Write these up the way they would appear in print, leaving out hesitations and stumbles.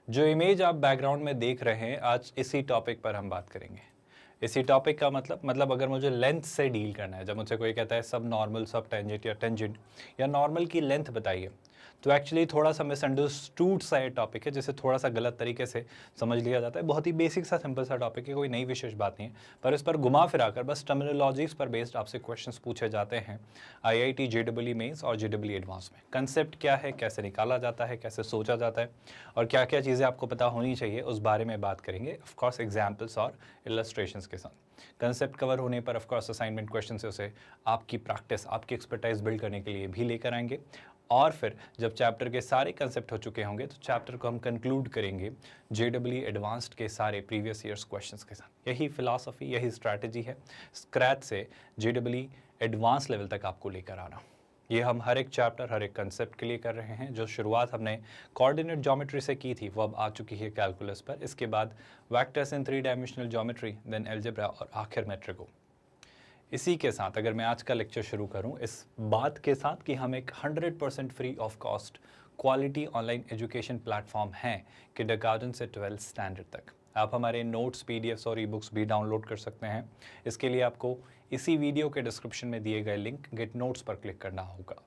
जो इमेज आप बैकग्राउंड में देख रहे हैं, आज इसी टॉपिक पर हम बात करेंगे। इसी टॉपिक का मतलब अगर मुझे लेंथ से डील करना है, जब मुझसे कोई कहता है सब नॉर्मल, सब टेंजेंट या नॉर्मल की लेंथ बताइए, तो एक्चुअली थोड़ा सा मिसअंडरस्टूड सा ये टॉपिक है, जिसे थोड़ा सा गलत तरीके से समझ लिया जाता है। बहुत ही बेसिक सा सिंपल सा टॉपिक है, कोई नई विशेष बात नहीं है, पर इस पर घुमा फिरा कर बस टर्मिनोलॉजीज पर बेस्ड आपसे क्वेश्चंस पूछे जाते हैं IIT JEE मेंस और JEE एडवांस में। कंसेप्ट क्या है, कैसे निकाला जाता है, कैसे सोचा जाता है और क्या क्या चीज़ें आपको पता होनी चाहिए, उस बारे में बात करेंगे, ऑफकोर्स एग्जाम्पल्स और इलस्ट्रेशंस के साथ। कंसेप्ट कवर होने पर ऑफकोर्स असाइनमेंट क्वेश्चन से उसे आपकी प्रैक्टिस, आपकी एक्सपर्टाइज बिल्ड करने के लिए भी लेकर आएंगे। और फिर जब चैप्टर के सारे कंसेप्ट हो चुके होंगे तो चैप्टर को हम कंक्लूड करेंगे JEE एडवांस्ड के सारे प्रीवियस ईयर्स क्वेश्चंस के साथ। यही फिलॉसफी, यही स्ट्रैटेजी है स्क्रैच से JEE एडवांस लेवल तक आपको लेकर आना। ये हम हर एक चैप्टर, हर एक कंसेप्ट के लिए कर रहे हैं। जो शुरुआत हमने कोऑर्डिनेट ज्योमेट्री से की थी वो अब आ चुकी है कैलकुलस पर। इसके बाद vectors in 3 dimensional geometry, then algebra और आखिर मैट्रिको। इसी के साथ अगर मैं आज का लेक्चर शुरू करूं इस बात के साथ कि हम एक 100% free of cost quality online education platform हैं किंडरगार्टन से 12th स्टैंडर्ड तक। आप हमारे नोट्स, PDFs और ई-बुक्स भी डाउनलोड कर सकते हैं। इसके लिए आपको इसी वीडियो के डिस्क्रिप्शन में दिए गए लिंक गेट नोट्स पर क्लिक करना होगा।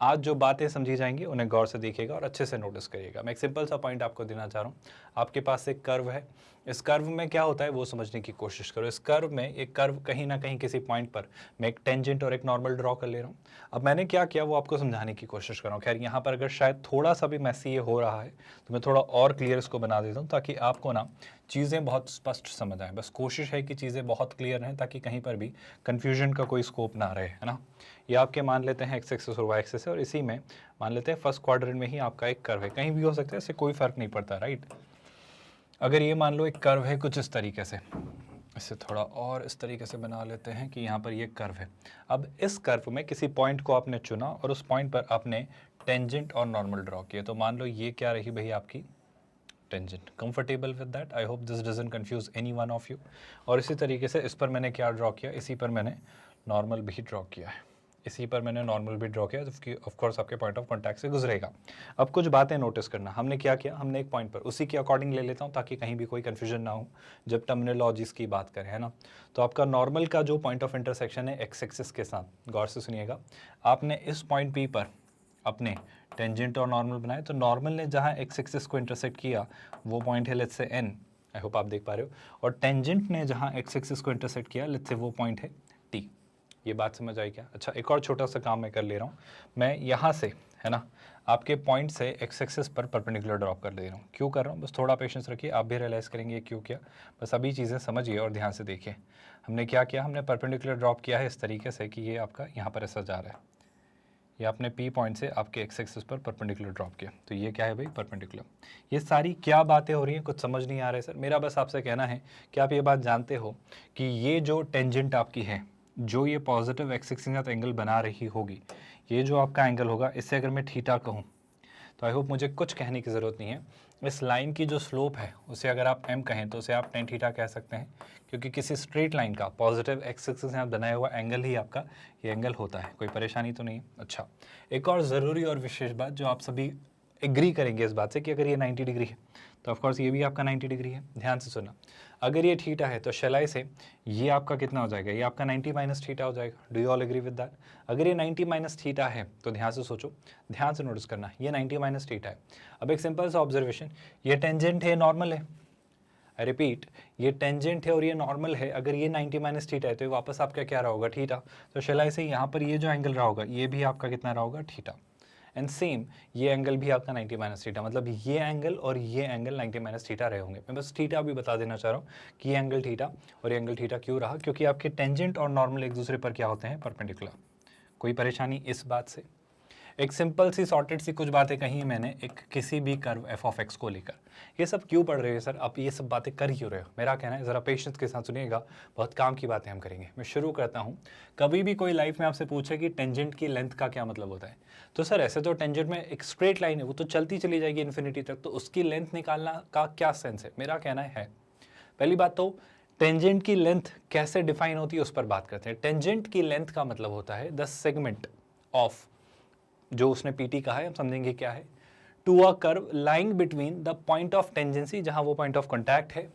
आज जो बातें समझी जाएंगी उन्हें गौर से देखिएगा और अच्छे से नोटिस करिएगा। मैं एक सिंपल सा पॉइंट आपको देना चाह रहा हूँ। आपके पास एक कर्व है, इस कर्व में क्या होता है वो समझने की कोशिश करो। इस कर्व में एक कर्व कहीं ना कहीं किसी पॉइंट पर मैं एक टेंजेंट और एक नॉर्मल ड्रॉ कर ले रहा हूँ। अब मैंने क्या किया वो आपको समझाने की कोशिश कर रहा हूँ। खैर यहाँ पर अगर शायद थोड़ा सा भी मैसी ये हो रहा है तो मैं थोड़ा और क्लियर इसको बना देता हूँ ताकि आपको ना चीज़ें बहुत स्पष्ट समझ आएँ। बस कोशिश है कि चीज़ें बहुत क्लियर रहें ताकि कहीं पर भी कन्फ्यूजन का कोई स्कोप ना रहे, है ना। ये आपके मान लेते हैं एक्स एक्सिस और वाई एक्सिस है और इसी में मान लेते हैं फर्स्ट क्वाड्रेंट में ही आपका एक कर्व है, कहीं भी हो सकता है, इससे कोई फर्क नहीं पड़ता, राइट। अगर ये मान लो एक कर्व है कुछ इस तरीके से, इसे थोड़ा और इस तरीके से बना लेते हैं कि यहाँ पर ये कर्व है। अब इस कर्व में किसी पॉइंट को आपने चुना और उस पॉइंट पर आपने टेंजेंट और नॉर्मल ड्रॉ किया, तो मान लो ये क्या रही भाई आपकी tangent. Comfortable with that? I hope this doesn't confuse any one of you. और इसी तरीके से इस पर मैंने क्या ड्रॉ किया, इसी पर मैंने नॉर्मल भी ड्रॉ किया है, इसी पर मैंने नॉर्मल भी ड्रॉ किया जो ऑफ कोर्स आपके पॉइंट ऑफ कॉन्टैक्ट से गुजरेगा। अब कुछ बातें नोटिस करना, हमने क्या किया, हमने एक पॉइंट पर उसी के अकॉर्डिंग ले लेता हूँ ताकि कहीं भी कोई कन्फ्यूजन ना हो जब टर्मिनोलॉजीज की बात करें, है ना। तो आपका नॉर्मल का जो पॉइंट ऑफ इंटरसेक्शन है एक्स एक्सिस के साथ, गौर से सुनिएगा, आपने इस पॉइंट P पर अपने टेंजेंट और नॉर्मल बनाए, तो नॉर्मल ने जहाँ एक्स एक्सिस को इंटरसेक्ट किया वो पॉइंट है let's say N, I hope आप देख पा रहे हो, और टेंजेंट ने जहाँ एक्स एक्सिस को इंटरसेक्ट किया लेट्स से वो पॉइंट है T। ये बात समझ आई क्या? अच्छा, एक और छोटा सा काम मैं कर ले रहा हूँ, मैं यहाँ से, है ना, आपके पॉइंट से एक्स एक्सिस पर परपेंडिकुलर ड्रॉप कर दे रहा हूँ। क्यों कर रहा हूँ, बस थोड़ा पेशेंस रखिए, आप भी रियलाइज़ करेंगे क्यों किया। बस अभी चीज़ें समझिए और ध्यान से देखिए। हमने क्या किया, हमने परपेंडिकुलर ड्रॉप किया है इस तरीके से कि ये आपका यहाँ पर ऐसा जा रहा है, ये आपने P पॉइंट से आपके एक्स एक्सिस पर परपेंडिकुलर ड्रॉप किया, तो ये क्या है भाई, परपेंडिकुलर। ये सारी क्या बातें हो रही हैं, कुछ समझ नहीं आ रहा है सर। मेरा बस आपसे कहना है कि आप ये बात जानते हो कि ये जो टेंजेंट आपकी है, जो ये पॉजिटिव एक्स एक्सिस के साथ एंगल बना रही होगी, ये जो आपका एंगल होगा, इससे अगर मैं थीटा कहूँ तो आई होप मुझे कुछ कहने की ज़रूरत नहीं है। इस लाइन की जो स्लोप है उसे अगर आप m कहें तो उसे आप tan थीटा कह सकते हैं, क्योंकि किसी स्ट्रेट लाइन का पॉजिटिव एक्स एक्सिस से बनाया हुआ एंगल ही आपका ये एंगल होता है। कोई परेशानी तो नहीं? अच्छा, एक और ज़रूरी और विशेष बात जो आप सभी एग्री करेंगे इस बात से कि अगर ये 90 डिग्री है तो ऑफकोर्स ये भी आपका 90 डिग्री है। ध्यान से सुना, अगर ये थीटा है तो शैलाई से ये आपका कितना हो जाएगा, ये आपका 90 माइनस थीटा हो जाएगा। Do you all agree with that? अगर ये 90 माइनस थीटा है तो ध्यान से सोचो, ध्यान से नोटिस करना, ये 90 माइनस थीटा है। अब एक सिंपल सा ऑब्जर्वेशन, ये टेंजेंट है, नॉर्मल है, आई रिपीट, ये टेंजेंट है और ये नॉर्मल है। अगर ये 90 माइनस थीटा है तो ये वापस आपका क्या रहा होगा, थीटा। तो शैलाई से यहाँ पर ये जो एंगल रहा होगा ये भी आपका कितना रहा होगा, थीटा। एंड सेम ये एंगल भी आपका 90 माइनस थीटा, मतलब ये एंगल और ये एंगल 90 माइनस थीटा रहे होंगे। मैं बस थीटा भी बता देना चाह रहा हूँ कि ये एंगल थीटा और ये एंगल थीटा क्यों रहा, क्योंकि आपके टेंजेंट और नॉर्मल एक दूसरे पर क्या होते हैं, परपेंडिकुलर। कोई परेशानी इस बात से? एक सिंपल सी सॉर्टेड सी कुछ बातें कही मैंने एक किसी भी कर्व f ऑफ x को लेकर। ये सब क्यों पढ़ रहे हो सर, आप ये सब बातें कर क्यों रहे हो? मेरा कहना है ज़रा पेशेंस के साथ सुनिएगा, बहुत काम की बातें हम करेंगे। मैं शुरू करता हूँ। कभी भी कोई लाइफ में आपसे पूछे कि टेंजेंट की लेंथ का क्या मतलब होता है, तो सर ऐसे तो टेंजेंट में एक स्ट्रेट लाइन है, वो तो चलती चली जाएगी इन्फिनिटी तक, तो उसकी लेंथ निकालना का क्या सेंस है? मेरा कहना है पहली बात तो टेंजेंट की लेंथ कैसे डिफाइन होती है उस पर बात करते हैं। टेंजेंट की लेंथ का मतलब होता है द सेगमेंट ऑफ, जो उसने PT कहा है हम समझेंगे क्या है, to a curve lying between the point of tangency, जहां वो पॉइंट ऑफ कॉन्टैक्ट है,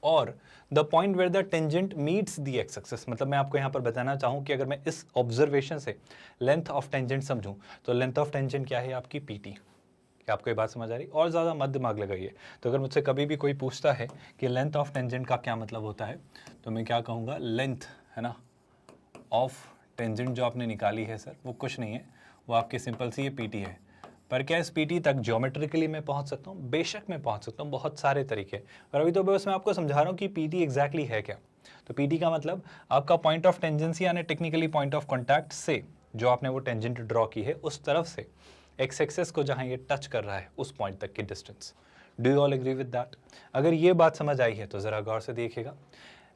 और the point where the tangent meets the x axis. मतलब मैं आपको यहाँ पर बताना चाहूँ कि अगर मैं इस ऑब्जर्वेशन से लेंथ ऑफ टेंजेंट समझूं, तो लेंथ ऑफ टेंजेंट क्या है आपकी पीटी। क्या आपको ये बात समझ आ रही? और ज़्यादा मत दिमाग लगाइए। तो अगर मुझसे कभी भी कोई पूछता है कि लेंथ ऑफ टेंजेंट का क्या मतलब होता है, तो मैं क्या कहूँगा, लेंथ है ना ऑफ टेंजेंट जो आपने निकाली है सर, वो कुछ नहीं है, वो आपकी सिंपल सी ये पीटी है। पर क्या इस पीटी तक ज्योमेट्रिकली मैं पहुंच सकता हूँ? बेशक मैं पहुंच सकता हूँ, बहुत सारे तरीके। और अभी तो बस मैं आपको समझा रहा हूँ कि पीटी एग्जैक्टली है क्या। तो पीटी का मतलब आपका पॉइंट ऑफ टेंजेंसी यानी टेक्निकली पॉइंट ऑफ कॉन्टैक्ट से जो आपने वो टेंजेंट ड्रॉ की है उस तरफ से एक्स एक्सिस को जहाँ ये टच कर रहा है उस पॉइंट तक की distance. Do you all agree with that? अगर ये बात समझ आई है तो ज़रा गौर से देखिएगा।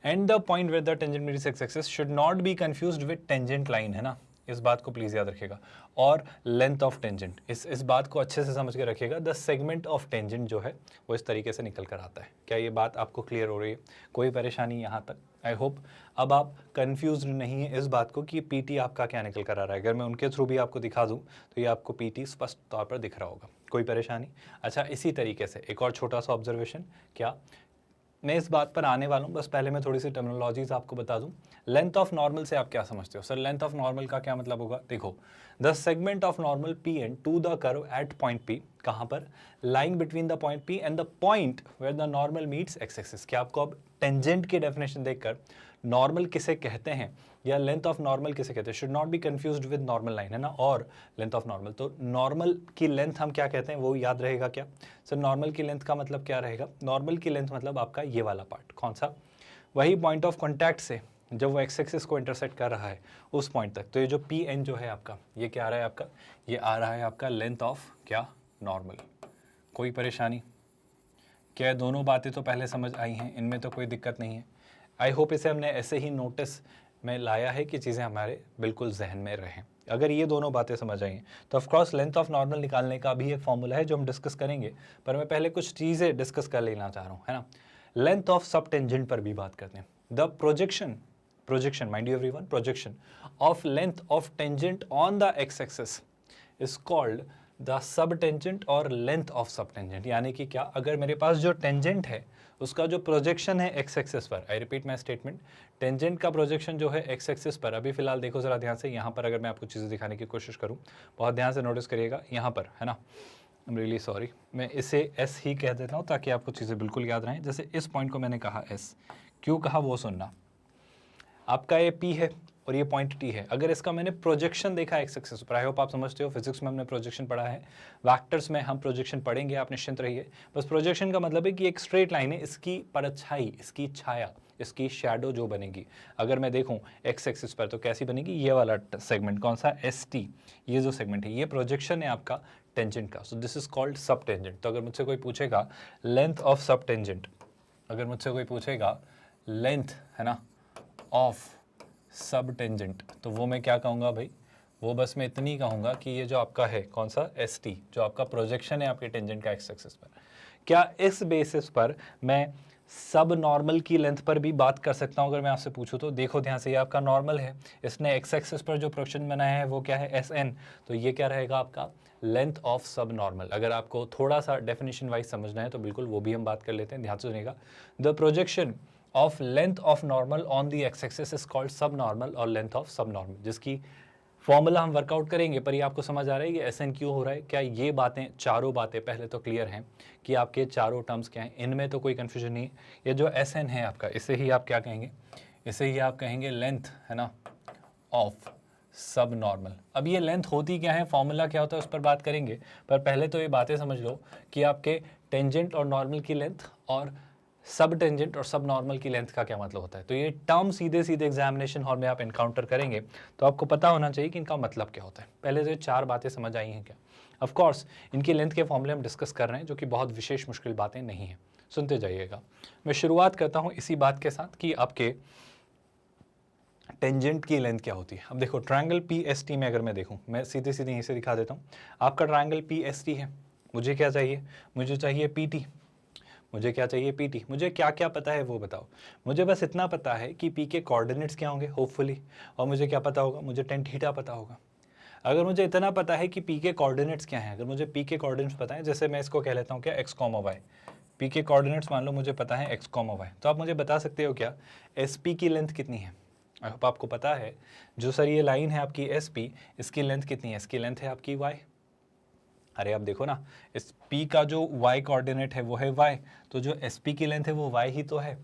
And the point where the tangent meets x axis should not be confused with tangent line, है ना, इस बात को प्लीज याद रखिएगा। और लेंथ ऑफ टेंजेंट, इस बात को अच्छे से समझ के रखिएगा। द सेगमेंट ऑफ टेंजेंट जो है वो इस तरीके से निकल कर आता है। क्या ये बात आपको क्लियर हो रही है? कोई परेशानी यहाँ तक? आई होप अब आप कंफ्यूज नहीं है इस बात को कि पीटी आपका क्या निकल कर आ रहा है। अगर मैं उनके थ्रू भी आपको दिखा दूँ तो ये आपको पीटी स्पष्ट तौर पर दिख रहा होगा। कोई परेशानी? अच्छा, इसी तरीके से एक और छोटा सा ऑब्जर्वेशन, क्या मैं इस बात पर आने वाला हूँ, बस पहले मैं थोड़ी सी टर्मिनोलॉजीज आपको बता दूं। लेंथ ऑफ नॉर्मल से आप क्या समझते हो? सर लेंथ ऑफ नॉर्मल का क्या मतलब होगा? देखो, the segment of normal P N to the curve at point P, कहाँ पर? Lying between the point P and the point where the normal meets x axis. क्या आपको अब टेंजेंट की डेफिनेशन देखकर नॉर्मल किसे कहते हैं या लेंथ ऑफ नॉर्मल किसे कहते हैं? Should not be confused with normal line, है ना, और लेंथ ऑफ नॉर्मल। तो नॉर्मल की लेंथ हम क्या कहते हैं वो याद रहेगा क्या? सर नॉर्मल की लेंथ का मतलब क्या रहेगा? नॉर्मल की लेंथ मतलब आपका ये वाला पार्ट, कौन सा? वही पॉइंट ऑफ कॉन्टैक्ट से जब वो एक्स एक्सिस को इंटरसेक्ट कर रहा है उस पॉइंट तक। तो ये जो पी एन जो है आपका, ये क्या आ रहा है आपका? ये आ रहा है आपका लेंथ ऑफ क्या? नॉर्मल। कोई परेशानी? क्या दोनों बातें तो पहले समझ आई हैं, इनमें तो कोई दिक्कत नहीं है। आई होप इसे हमने ऐसे ही नोटिस में लाया है कि चीज़ें हमारे बिल्कुल जहन में रहें। अगर ये दोनों बातें समझ आई हैं तो ऑफकोर्स लेंथ ऑफ नॉर्मल निकालने का भी एक फॉर्मूला है जो हम डिस्कस करेंगे, पर मैं पहले कुछ चीज़ें डिस्कस कर लेना चाह रहा हूँ, है ना। लेंथ ऑफ सब टेंजेंट पर भी बात करते हैं। The projection mind you everyone, projection of length of tangent on the x axis is called the sub tangent और लेंथ ऑफ सब टेंजेंट। यानी कि क्या, अगर मेरे पास जो टेंजेंट है उसका जो प्रोजेक्शन है एक्स एक्सिस पर, I repeat my statement, tangent का प्रोजेक्शन जो है एक्स एक्सिस पर, अभी फिलहाल देखो जरा ध्यान से, यहाँ पर अगर मैं आपको चीज़ें दिखाने की कोशिश करूँ, बहुत ध्यान से नोटिस करिएगा, यहाँ पर है ना, आई एम रियली सॉरी, मैं इसे एस ही कह देता हूँ ताकि आपको चीज़ें बिल्कुल याद रहें। जैसे इस पॉइंट को मैंने कहा एस, क्यों कहा वो सुनना। आपका ये पी है और ये पॉइंट टी है। अगर इसका मैंने प्रोजेक्शन देखा एक्स एक्सिस पर, आई होप आप समझते हो, फिजिक्स में हमने प्रोजेक्शन पढ़ा है, वेक्टर्स में हम प्रोजेक्शन पढ़ेंगे, आप निश्चिंत रहिए। बस प्रोजेक्शन का मतलब है कि एक स्ट्रेट लाइन है, इसकी परछाई, इसकी छाया, इसकी शैडो जो बनेगी, अगर मैं देखूं एक्स एक्सिस पर तो कैसी बनेगी? ये वाला सेगमेंट, कौन सा? एस टी, ये जो सेगमेंट है ये प्रोजेक्शन है आपका टेंजेंट का। सो दिस इज कॉल्ड सब टेंजेंट। तो अगर मुझसे कोई पूछेगा लेंथ ऑफ सब टेंजेंट, अगर मुझसे कोई पूछेगा लेंथ है ना ऑफ सब टेंजेंट, तो वो मैं क्या कहूँगा भाई? वो बस मैं इतनी कहूँगा कि ये जो आपका है कौन सा? एस टी, जो आपका प्रोजेक्शन है आपके टेंजेंट का एक्स एक्सिस पर। क्या इस बेसिस पर मैं सब नॉर्मल की लेंथ पर भी बात कर सकता हूँ? अगर मैं आपसे पूछूँ तो देखो ध्यान से, ये आपका नॉर्मल है, इसने एक्स एक्सिस पर जो प्रोजेक्शन बनाया है वो क्या है? S N. तो ये क्या रहेगा आपका? लेंथ ऑफ सब नॉर्मल। अगर आपको थोड़ा सा डेफिनेशन वाइज समझना है तो बिल्कुल वो भी हम बात कर लेते हैं, ध्यान से सुनिएगा। The projection of length of normal on the x axis is called सब नॉर्मल और लेंथ ऑफ सब नॉर्मल, जिसकी फॉर्मूला हम वर्कआउट करेंगे। पर ये आपको समझ आ रहा है कि एस एन क्यों हो रहा है? क्या ये बातें, चारों बातें पहले तो क्लियर हैं कि आपके चारों टर्म्स क्या हैं, इनमें तो कोई कन्फ्यूजन नहीं है। ये जो एस एन है आपका, इसे ही आप क्या कहेंगे? इसे ही आप कहेंगे लेंथ, है ना, ऑफ सब नॉर्मल। अब ये लेंथ होती क्या है, फॉर्मूला क्या होता है, उस पर बात करेंगे, पर पहले तो ये बातें समझ लो कि आपके टेंजेंट और नॉर्मल की लेंथ और सब टेंजेंट और सब नॉर्मल की लेंथ का क्या मतलब होता है। तो ये टर्म सीधे सीधे एग्जामिनेशन हॉल में आप एनकाउंटर करेंगे तो आपको पता होना चाहिए कि इनका मतलब क्या होता है। पहले तो चार बातें समझ आई हैं क्या? ऑफ कोर्स इनकी लेंथ के फॉर्मूले हम डिस्कस कर रहे हैं, जो कि बहुत विशेष मुश्किल बातें नहीं हैं, सुनते जाइएगा। मैं शुरुआत करता हूँ इसी बात के साथ कि आपके टेंजेंट की लेंथ क्या होती है। अब देखो, ट्रायंगल पी एस टी में अगर मैं देखूँ, मैं सीधे सीधे यहीं से दिखा देता हूँ। आपका ट्रायंगल पी एस टी है, मुझे क्या चाहिए? मुझे चाहिए पी टी। मुझे क्या चाहिए? P T. मुझे क्या क्या पता है वो बताओ। मुझे बस इतना पता है कि पी के कोऑर्डिनेट्स क्या होंगे होपफुली, और मुझे क्या पता होगा? मुझे टेन थीटा पता होगा। अगर मुझे इतना पता है कि पी के कोऑर्डिनेट्स क्या हैं, अगर मुझे पी के कोऑर्डिनेट्स पता है, जैसे मैं इसको कह लेता हूँ क्या एक्स कॉमा वाई, पी के कोऑर्डिनेट्स मान लो मुझे पता है एक्स कॉमा वाई, तो आप मुझे बता सकते हो क्या एस पी की लेंथ कितनी है। आई होप आपको पता है जो सर ये लाइन है आपकी एस पी, इसकी लेंथ कितनी है, इसकी लेंथ है आपकी वाई। अरे आप देखो ना, इस P का जो y कोऑर्डिनेट है वो है y, तो जो SP की लेंथ है वो y ही तो है।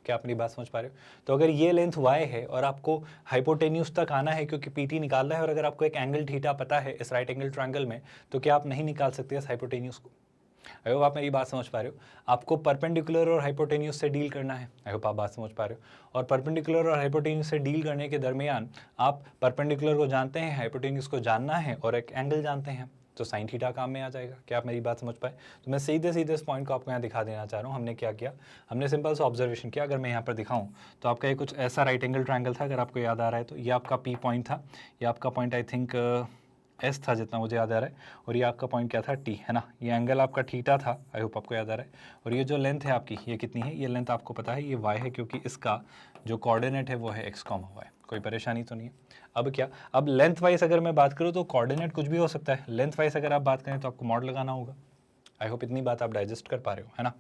क्या आप मेरी बात समझ पा रहे हो? तो अगर ये लेंथ y है और आपको हाइपोटेन्यूज तक आना है क्योंकि PT निकालना है, और अगर आपको एक एंगल थीटा पता है इस राइट एंगल ट्रायंगल में, तो क्या आप नहीं निकाल सकते इस हाइपोटेन्यूज को? आई होप आप मेरी बात समझ पा रहे हो। आपको परपेंडिकुलर और हाइपोटेन्यूज से डील करना है। आई होप आप बात समझ पा रहे हो। और परपेंडिकुलर और हाइपोटेन्यूज से डील करने के दरमियान आप परपेंडिकुलर को जानते हैं, हाइपोटेन्यूज को जानना है और एक एंगल जानते हैं, तो साइन थीटा काम में आ जाएगा। क्या आप मेरी बात समझ पाए? तो मैं सीधे सीधे इस पॉइंट को आपको यहाँ दिखा देना चाह रहा हूँ। हमने क्या किया, हमने सिंपल सा ऑब्जर्वेशन किया। अगर मैं यहाँ पर दिखाऊँ तो आपका ये कुछ ऐसा राइट एंगल ट्रायंगल था, अगर आपको याद आ रहा है तो ये आपका पी पॉइंट था, ये आपका पॉइंट आई थिंक एस था जितना मुझे याद आ रहा है, और ये आपका पॉइंट क्या था टी, है ना। ये एंगल आपका थीटा था, आई होप आपको याद आ रहा है। और ये जो लेंथ है आपकी ये कितनी है, ये लेंथ आपको पता है ये वाई है, क्योंकि इसका जो कोऑर्डिनेट है वो है एक्स कॉमा वाई। कोई परेशानी तो नहीं है? अब क्या, अब लेंथ वाइज अगर मैं बात करूँ तो कोऑर्डिनेट कुछ भी हो सकता है, लेंथ वाइज अगर आप बात करें तो आपको मॉड लगाना होगा। आई होप इतनी बात आप डाइजेस्ट कर पा रहे हो, है ना।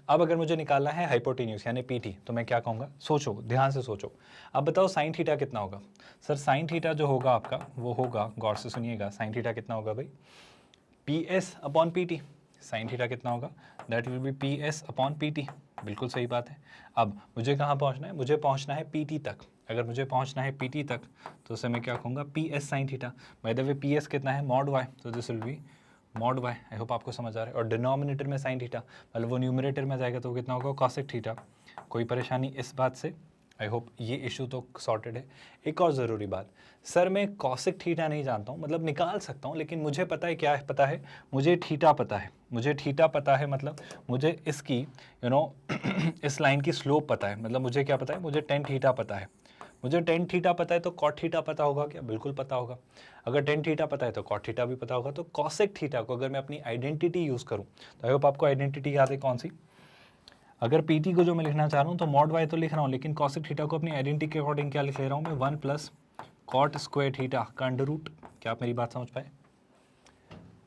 अब अगर मुझे निकालना है हाइपोटेन्यूज यानी पीटी, तो मैं क्या कहूँगा, सोचो ध्यान से सोचो। अब बताओ साइन थीटा कितना होगा। सर साइन थीटा जो होगा आपका वो होगा, गौर से सुनिएगा, साइन थीटा कितना होगा भाई, P S upon P T. Sine theta कितना होगा, that will be P S upon P T. बिल्कुल सही बात है। अब मुझे कहाँ पहुँचना है, मुझे पहुँचना है पी टी तक। अगर मुझे पहुँचना है पी टी तक तो उसे मैं क्या कहूँगा, P S sine theta. By the way P S कितना है, mod y, so this will be mod y. I hope आपको समझ आ रहा है। और डिनोमिनेटर में साइन थीटा, मतलब वो न्यूमरेटर में जाएगा तो कितना होगा, कॉसेक थीटा। कोई परेशानी इस बात से? आई होप ये इशू तो सॉर्टेड है। एक और ज़रूरी बात, सर मैं कॉसेक थीटा नहीं जानता हूँ, मतलब निकाल सकता हूँ, लेकिन मुझे पता है क्या है, पता है मुझे थीटा पता है, मुझे थीटा पता है, मतलब मुझे इसकी इस लाइन की स्लोप पता है, मतलब मुझे क्या पता है, मुझे टेन थीटा पता है। मुझे टेन थीटा पता है तो कॉट थीटा पता होगा क्या? बिल्कुल पता होगा। अगर टेन थीटा पता है तो कॉट थीटा भी पता होगा। तो कॉसेक थीटा को अगर मैं अपनी आइडेंटिटी यूज़ करूँ तो आई होप आपको आइडेंटिटी याद है कौन सी। अगर पीटी को जो मैं लिखना चाह रहा हूँ तो मॉड वाई तो लिख रहा हूँ, लेकिन कॉसेक थीटा को अपनी आइडेंटिटी के अकॉर्डिंग क्या लिख ले रहा हूँ मैं, 1 प्लस कॉट स्क्वायर थीटा का अंडर रूट। क्या आप मेरी बात समझ पाए?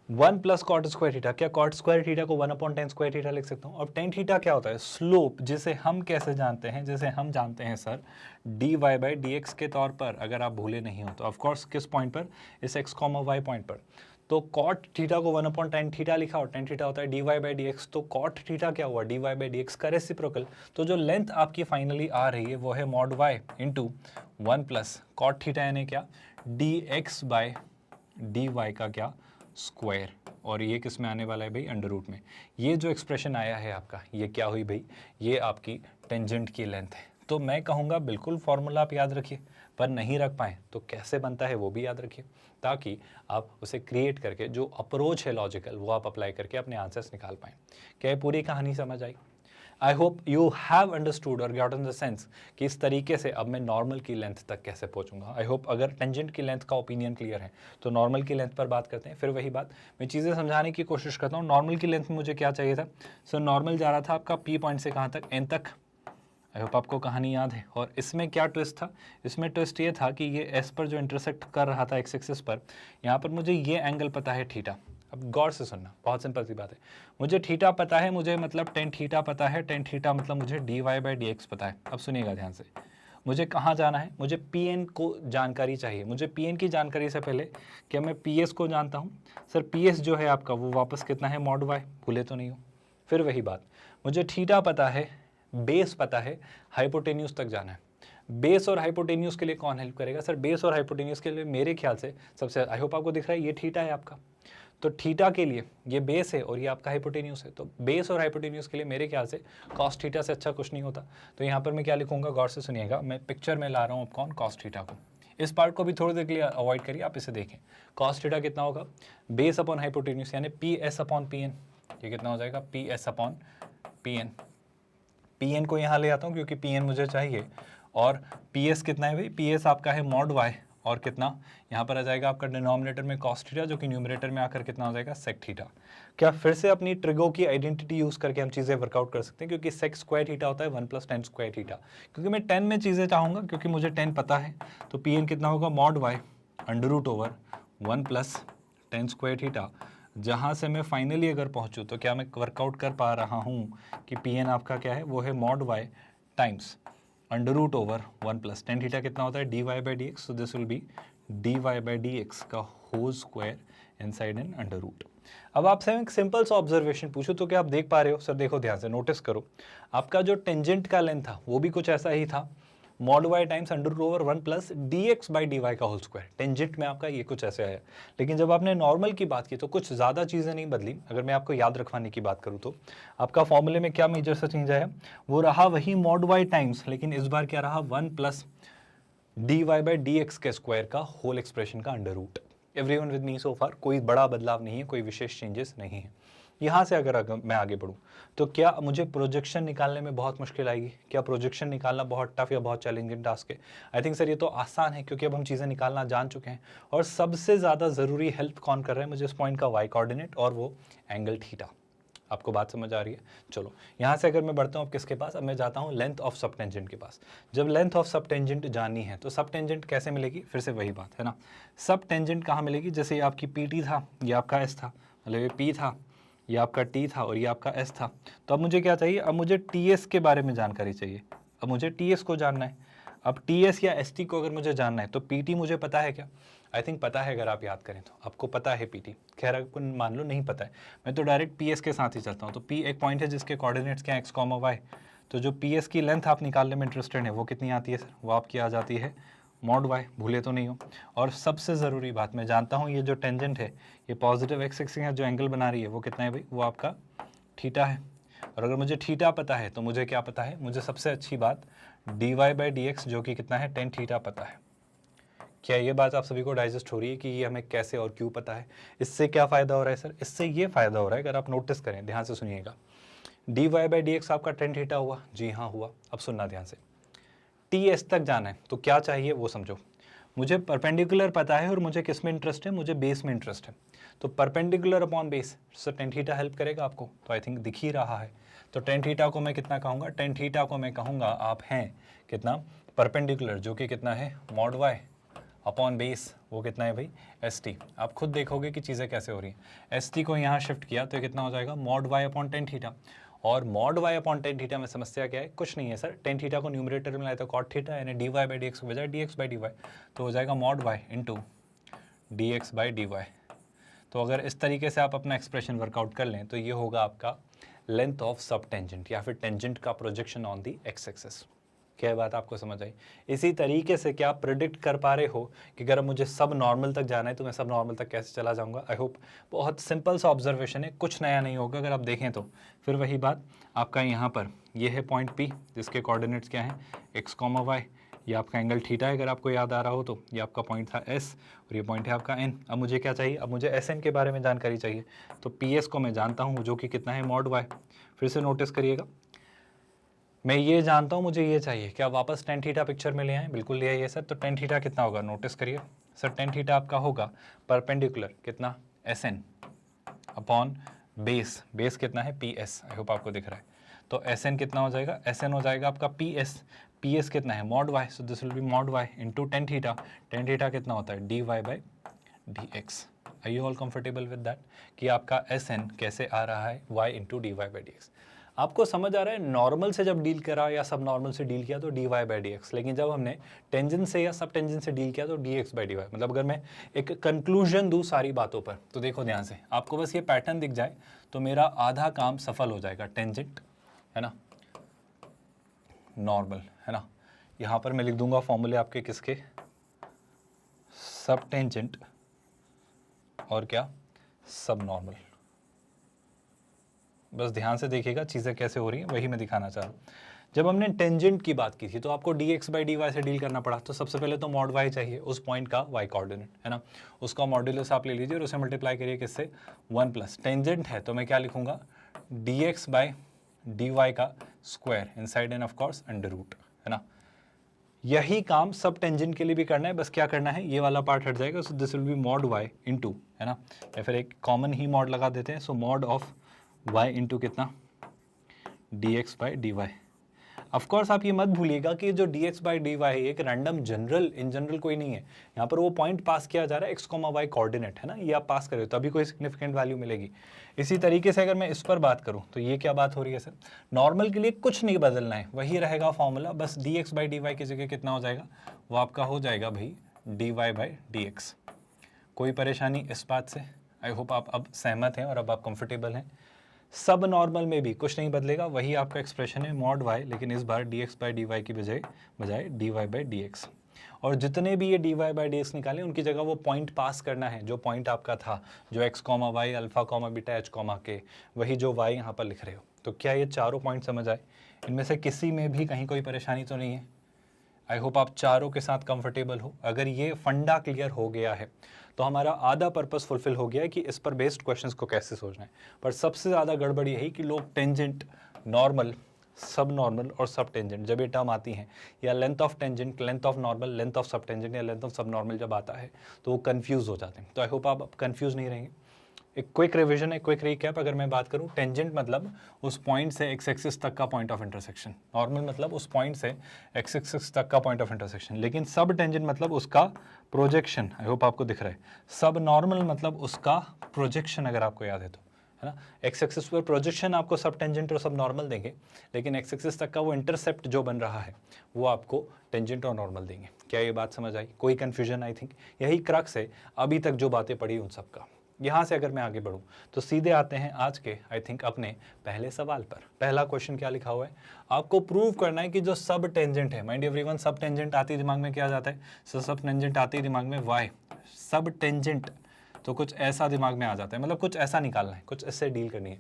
1 प्लस कॉट स्क्वायर थीटा, क्या कॉट स्क्वायर थीटा को 1 अपॉन टेन स्क्वायर थीटा लिख सकता हूँ। अब टेन थीटा क्या होता है, स्लोप, जिसे हम कैसे जानते हैं, जैसे हम जानते हैं sir d y by d x के तौर पर, अगर आप भूले नहीं हो तो ऑफकोर्स किस पॉइंट पर, इस एक्स कॉमा वाई पॉइंट पर। तो कॉट थीटा को 1 अपॉन टेन थीटा लिखा, और टेन थीटा होता है d y by d x, तो कॉट थीटा क्या हुआ, d y by d x का रेसिप्रोकल। तो जो लेंथ आपकी फाइनली आ रही है वो है mod y into 1 plus cot theta यानी क्या, d x by d y का क्या, स्क्वायर। और ये किस में आने वाला है भाई, अंडर रूट में। ये जो एक्सप्रेशन आया है आपका, ये क्या हुई भाई, ये आपकी टेंजेंट की लेंथ है। तो मैं कहूँगा बिल्कुल फॉर्मूला आप याद रखिए, पर नहीं रख पाएँ तो कैसे बनता है वो भी याद रखिए, ताकि आप उसे क्रिएट करके जो अप्रोच है लॉजिकल वो आप अप्लाई करके अपने आंसर्स निकाल पाएँ। क्या ये पूरी कहानी समझ आई? I hope you have understood और गॉटन द सेंस कि इस तरीके से अब मैं नॉर्मल की लेंथ तक कैसे पहुंचूंगा। आई होप अगर टेंजेंट की लेंथ का ओपिनियन क्लियर है तो नॉर्मल की लेंथ पर बात करते हैं। फिर वही बात मैं चीज़ें समझाने की कोशिश करता हूँ। नॉर्मल की लेंथ में मुझे क्या चाहिए था, सर नॉर्मल जा रहा था आपका पी पॉइंट से कहाँ तक, एन तक। आई होप आपको कहानी याद है। और इसमें क्या ट्विस्ट था, इसमें ट्विस्ट ये था कि ये एस पर जो इंटरसेक्ट कर रहा था एक्स एक्सिस पर, यहाँ पर मुझे ये एंगल पता है थीटा। अब गौर से सुनना, बहुत सिंपल सी बात है, मुझे थीटा पता है, मुझे मतलब टेन थीटा पता है, टेन थीटा मतलब मुझे d y by d x पता है। अब सुनिएगा ध्यान से, मुझे कहाँ जाना है, मुझे पी एन को जानकारी चाहिए। मुझे पी एन की जानकारी से पहले क्या मैं पी एस को जानता हूँ? सर पी एस जो है आपका वो वापस कितना है, मॉड वाई, भूले तो नहीं हो। फिर वही बात, मुझे थीटा पता है, बेस पता है, हाइपोटेन्यूज तक जाना है। बेस और हाइपोटेन्यूज के लिए कौन हेल्प करेगा? सर बेस और हाइपोटेन्यूज के लिए मेरे ख्याल से सबसे, आई होप आपको दिख रहा है ये थीटा है आपका, तो थीटा के लिए ये बेस है और ये आपका हाइपोटेन्यूज है। तो बेस और हाइपोटेन्यूज के लिए मेरे ख्याल से कॉस थीटा से अच्छा कुछ नहीं होता। तो यहाँ पर मैं क्या लिखूंगा, गौर से सुनिएगा, मैं पिक्चर में ला रहा हूँ कौन, कॉस थीटा को। इस पार्ट को भी थोड़ी देर के लिए अवॉइड करिए, आप इसे देखें। कॉस थीटा कितना होगा, बेस अपॉन हाइपोटेन्यूज यानी P S upon P N. ये कितना हो जाएगा, P S upon P N. P N को यहाँ ले आता हूँ क्योंकि पी एन मुझे चाहिए। और पी एस कितना है भाई, पी एस आपका है मॉड वाई, और कितना यहाँ पर आ जाएगा आपका डिनोमिनेटर में कॉस थीटा, जो कि न्यूमरेटर में आकर कितना हो जाएगा, सेक थीटा। क्या फिर से अपनी ट्रिगो की आइडेंटिटी यूज़ करके हम चीज़ें वर्कआउट कर सकते हैं, क्योंकि सेक स्क्वायर थीटा होता है 1 प्लस टेन स्क्वायर थीटा। क्योंकि मैं 10 में चीज़ें चाहूँगा, क्योंकि मुझे 10 पता है, तो पी एन कितना होगा, mod y under root over 1 plus tan square theta, जहाँ से मैं फाइनली अगर पहुँचूँ तो क्या मैं वर्कआउट कर पा रहा हूँ कि पी एन आपका क्या है, वो है mod y times under root over 1 plus tan theta कितना होता है, d y by d x, so this will be d y by d x का whole square inside an under root. अब आपसे मैं एक सिंपल सा ऑब्जर्वेशन पूछूं तो क्या आप देख पा रहे हो? सर देखो ध्यान से नोटिस करो, आपका जो टेंजेंट का लेंथ था वो भी कुछ ऐसा ही था, mod y times under root over 1 plus d x by d y का होल स्क्वायर। टेंजेंट में आपका ये कुछ ऐसे आया, लेकिन जब आपने नॉर्मल की बात की तो कुछ ज़्यादा चीज़ें नहीं बदली। अगर मैं आपको याद रखवाने की बात करूँ तो आपका फॉर्मूले में क्या मेजर सा चेंज आया, वो रहा वही मॉड वाई टाइम्स, लेकिन इस बार क्या रहा, 1 plus d y by d x के स्क्वायर का होल एक्सप्रेशन का under root. Everyone with me so far? कोई बड़ा बदलाव नहीं है, कोई विशेष चेंजेस नहीं है। यहाँ से अगर मैं आगे बढ़ूँ तो क्या मुझे प्रोजेक्शन निकालने में बहुत मुश्किल आएगी? क्या प्रोजेक्शन निकालना बहुत टफ या बहुत चैलेंजिंग टास्क है? आई थिंक सर ये तो आसान है, क्योंकि अब हम चीज़ें निकालना जान चुके हैं। और सबसे ज़्यादा ज़रूरी हेल्प कौन कर रहा है मुझे इस पॉइंट का? वाई कोऑर्डिनेट, और वो एंगल थीटा। आपको बात समझ आ रही है? चलो यहाँ से अगर मैं बढ़ता हूँ अब किसके पास, अब मैं जाता हूँ लेंथ ऑफ सब टेंजेंट के पास। जब लेंथ ऑफ सब टेंजेंट जाननी है तो सब टेंजेंट कैसे मिलेगी? फिर से वही बात है ना, सब टेंजेंट कहाँ मिलेगी? जैसे ये आपकी पी टी था, ये आपका एस था, मतलब ये पी था, ये आपका टी था और ये आपका एस था। तो अब मुझे क्या चाहिए? अब मुझे टी एस के बारे में जानकारी चाहिए। अब मुझे टी एस को जानना है। अब टी एस या एस टी को अगर मुझे जानना है तो पी टी मुझे पता है क्या? आई थिंक पता है, अगर आप याद करें तो आपको पता है पी टी। खैर आपको मान लो नहीं पता है, मैं तो डायरेक्ट पी एस के साथ ही चलता हूँ। तो पी एक पॉइंट है जिसके कोऑर्डिनेट्स क्या है, एक्स कॉमा वाई। तो जो पी एस की लेंथ आप निकालने में इंटरेस्टेड है वो कितनी आती है सर? वो आपकी आ जाती है मॉड वाई, भूले तो नहीं हो। और सबसे ज़रूरी बात, मैं जानता हूँ ये जो टेंजेंट है ये पॉजिटिव एक्स एक्सिस है, जो एंगल बना रही है वो कितना है भाई? वो आपका थीटा है। और अगर मुझे थीटा पता है तो मुझे क्या पता है? मुझे सबसे अच्छी बात d y by d x जो कि कितना है, टेन थीटा पता है। क्या ये बात आप सभी को डाइजेस्ट हो रही है कि ये हमें कैसे और क्यों पता है? इससे क्या फ़ायदा हो रहा है सर? इससे ये फ़ायदा हो रहा है, अगर आप नोटिस करें, ध्यान से सुनिएगा, d y by d x आपका टेन थीटा हुआ, जी हाँ हुआ। अब सुनना ध्यान से, टी एस तक जाना है तो क्या चाहिए वो समझो। मुझे परपेंडिकुलर पता है और मुझे किस में इंटरेस्ट है? मुझे बेस में इंटरेस्ट है। तो perpendicular upon base, sir tan theta help करेगा आपको? तो आई थिंक दिख ही रहा है। तो टेन थीटा को मैं कितना कहूँगा? टेन थीटा को मैं कहूँगा आप हैं कितना, परपेंडिकुलर, जो कि कितना है मॉड वाई अपॉन बेस, वो कितना है भाई? S T. आप खुद देखोगे कि चीज़ें कैसे हो रही हैं। एस टी को यहाँ शिफ्ट किया तो कितना हो जाएगा? Mod y upon tan theta. और mod y upon tan theta में समस्या क्या है? कुछ नहीं है सर, टेन थीटा को न्यूमरेटर में लाए तो कॉट थीटा, यानी d y by d x को बजाय d x by d y, तो हो जाएगा mod y into d x by d y. तो अगर इस तरीके से आप अपना एक्सप्रेशन वर्कआउट कर लें तो ये होगा आपका लेंथ ऑफ सब टेंजेंट, या फिर टेंजेंट का projection on the x axis. क्या बात आपको समझ आई? इसी तरीके से क्या आप प्रिडिक्ट कर पा रहे हो कि अगर मुझे सब नॉर्मल तक जाना है तो मैं सब नॉर्मल तक कैसे चला जाऊंगा? आई होप बहुत सिंपल सा ऑब्जर्वेशन है, कुछ नया नहीं होगा अगर आप देखें तो। फिर वही बात आपका यहाँ पर ये है पॉइंट पी, जिसके कोऑर्डिनेट्स क्या हैं, एक्स कॉमा वाई। ये आपका एंगल थीटा है, अगर आपको याद आ रहा हो तो। ये आपका पॉइंट था एस और ये पॉइंट है आपका एन। अब मुझे क्या चाहिए? अब मुझे एस एन के बारे में जानकारी चाहिए। तो पी एस को मैं जानता हूँ जो कि कितना है, मॉड वाई। फिर से नोटिस करिएगा, मैं ये जानता हूँ मुझे ये चाहिए। क्या वापस टेन थीटा पिक्चर में ले आए? बिल्कुल ले आइए सर। तो टेन थीटा कितना होगा? नोटिस करिए सर, टेन थीटा आपका होगा परपेंडिकुलर कितना, S N upon base. Base कितना है? P S. आई होप आपको दिख रहा है। तो एस एन कितना हो जाएगा? एस एन हो जाएगा आपका पी एस। पी एस कितना है? Mod y. So this will be mod y into ten theta. Ten theta कितना होता है? D y by d x. Are you all comfortable with that कि आपका एस एन कैसे आ रहा है? Y into d y by d x. आपको समझ आ रहा है? नॉर्मल से जब डील करा या सब नॉर्मल से डील किया तो d y by d x, लेकिन जब हमने टेंजेंट से या सब टेंजेंट से डील किया तो d x by d y. मतलब अगर मैं एक कंक्लूजन दूँ सारी बातों पर तो देखो ध्यान से, आपको बस ये पैटर्न दिख जाए तो मेरा आधा काम सफल हो जाएगा। टेंजेंट है ना, नॉर्मल है ना, यहाँ पर मैं लिख दूंगा फॉर्मूले आपके किसके, सब टेंजेंट और क्या, सब नॉर्मल। बस ध्यान से देखिएगा चीज़ें कैसे हो रही हैं, वही मैं दिखाना चाह रहा हूँ। जब हमने टेंजेंट की बात की थी तो आपको d x by d y से डील करना पड़ा, तो सबसे पहले तो मॉड वाई चाहिए, उस पॉइंट का वाई कोऑर्डिनेट है ना, उसका मॉड्यूलस आप ले लीजिए और उसे मल्टीप्लाई करिए किससे, 1 प्लस टेंजेंट है तो मैं क्या लिखूंगा, d x by d y का square inside and of course under root, है ना। यही काम सब टेंजेंट के लिए भी करना है, बस क्या करना है, ये वाला पार्ट हट जाएगा, so this will be mod y into, है ना, या फिर एक कॉमन ही मॉड लगा देते हैं, so mod of y into कितना, d x by d y. Of course आप ये मत भूलिएगा कि जो dx बाई dy है एक रैंडम जनरल इन जनरल कोई नहीं है, यहाँ पर वो पॉइंट पास किया जा रहा है x, y कोऑर्डिनेट है ना, ये आप पास करें तभी कोई सिग्निफिकेंट वैल्यू मिलेगी। इसी तरीके से अगर मैं इस पर बात करूँ तो ये क्या बात हो रही है सर, नॉर्मल के लिए कुछ नहीं बदलना है, वही रहेगा फॉर्मूला, बस dx बाई dy की जगह कितना हो जाएगा, वो आपका हो जाएगा भाई dy बाई dx। कोई परेशानी इस बात से? आई होप आप अब सहमत हैं और अब आप कंफर्टेबल हैं। सब नॉर्मल में भी कुछ नहीं बदलेगा, वही आपका एक्सप्रेशन है मॉड y, लेकिन इस बार dx बाई dy की बजाय dy बाई dx। और जितने भी ये dy बाई dx निकालें उनकी जगह वो पॉइंट पास करना है जो पॉइंट आपका था, जो x, y, alpha, beta, h, k, वही जो y यहाँ पर लिख रहे हो। तो क्या ये चारों पॉइंट समझ आए? इनमें से किसी में भी कहीं कोई परेशानी तो नहीं है? आई होप आप चारों के साथ कंफर्टेबल हो। अगर ये फंडा क्लियर हो गया है तो हमारा आधा पर्पस फुलफिल हो गया है कि इस पर बेस्ड क्वेश्चंस को कैसे सोचना है। पर सबसे ज़्यादा गड़बड़ यही कि लोग टेंजेंट, नॉर्मल, सब नॉर्मल और सब टेंजेंट जब ये टर्म आती हैं, या length of tangent, length of normal, length of सब टेंजेंट या लेंथ ऑफ सब नॉर्मल जब आता है तो वो कन्फ्यूज़ हो जाते हैं। तो आई होप आप कन्फ्यूज़ नहीं रहेंगे। एक क्विक रिवीजन, एक क्विक रिकैप। अगर मैं बात करूं, टेंजेंट मतलब उस पॉइंट से एक्स एक्सिस तक का पॉइंट ऑफ इंटरसेक्शन, नॉर्मल मतलब उस पॉइंट से एक्स एक्सिस तक का पॉइंट ऑफ इंटरसेक्शन, लेकिन सब टेंजेंट मतलब उसका प्रोजेक्शन। आई होप आपको दिख रहा है। सब नॉर्मल मतलब उसका प्रोजेक्शन, अगर आपको याद है तो, है ना। एक्स एक्सिस पर प्रोजेक्शन आपको सब टेंजेंट और सब नॉर्मल देंगे, लेकिन एक्स एक्सिस तक का वो इंटरसेप्ट जो बन रहा है वो आपको टेंजेंट और नॉर्मल देंगे। क्या ये बात समझ आई? कोई कन्फ्यूजन? आई थिंक यही क्रक्स है अभी तक जो बातें पढ़ी उन सब का। यहाँ से अगर मैं आगे बढ़ूँ तो सीधे आते हैं आज के आई थिंक अपने पहले सवाल पर। पहला क्वेश्चन क्या लिखा हुआ है, आपको प्रूव करना है कि जो सब टेंजेंट है, माइंड एवरीवन, सब टेंजेंट आती है दिमाग में क्या जाता है, सब टेंजेंट आती है दिमाग में y, सब टेंजेंट तो कुछ ऐसा दिमाग में आ जाता है, मतलब कुछ ऐसा निकालना है, कुछ ऐसे डील करनी है।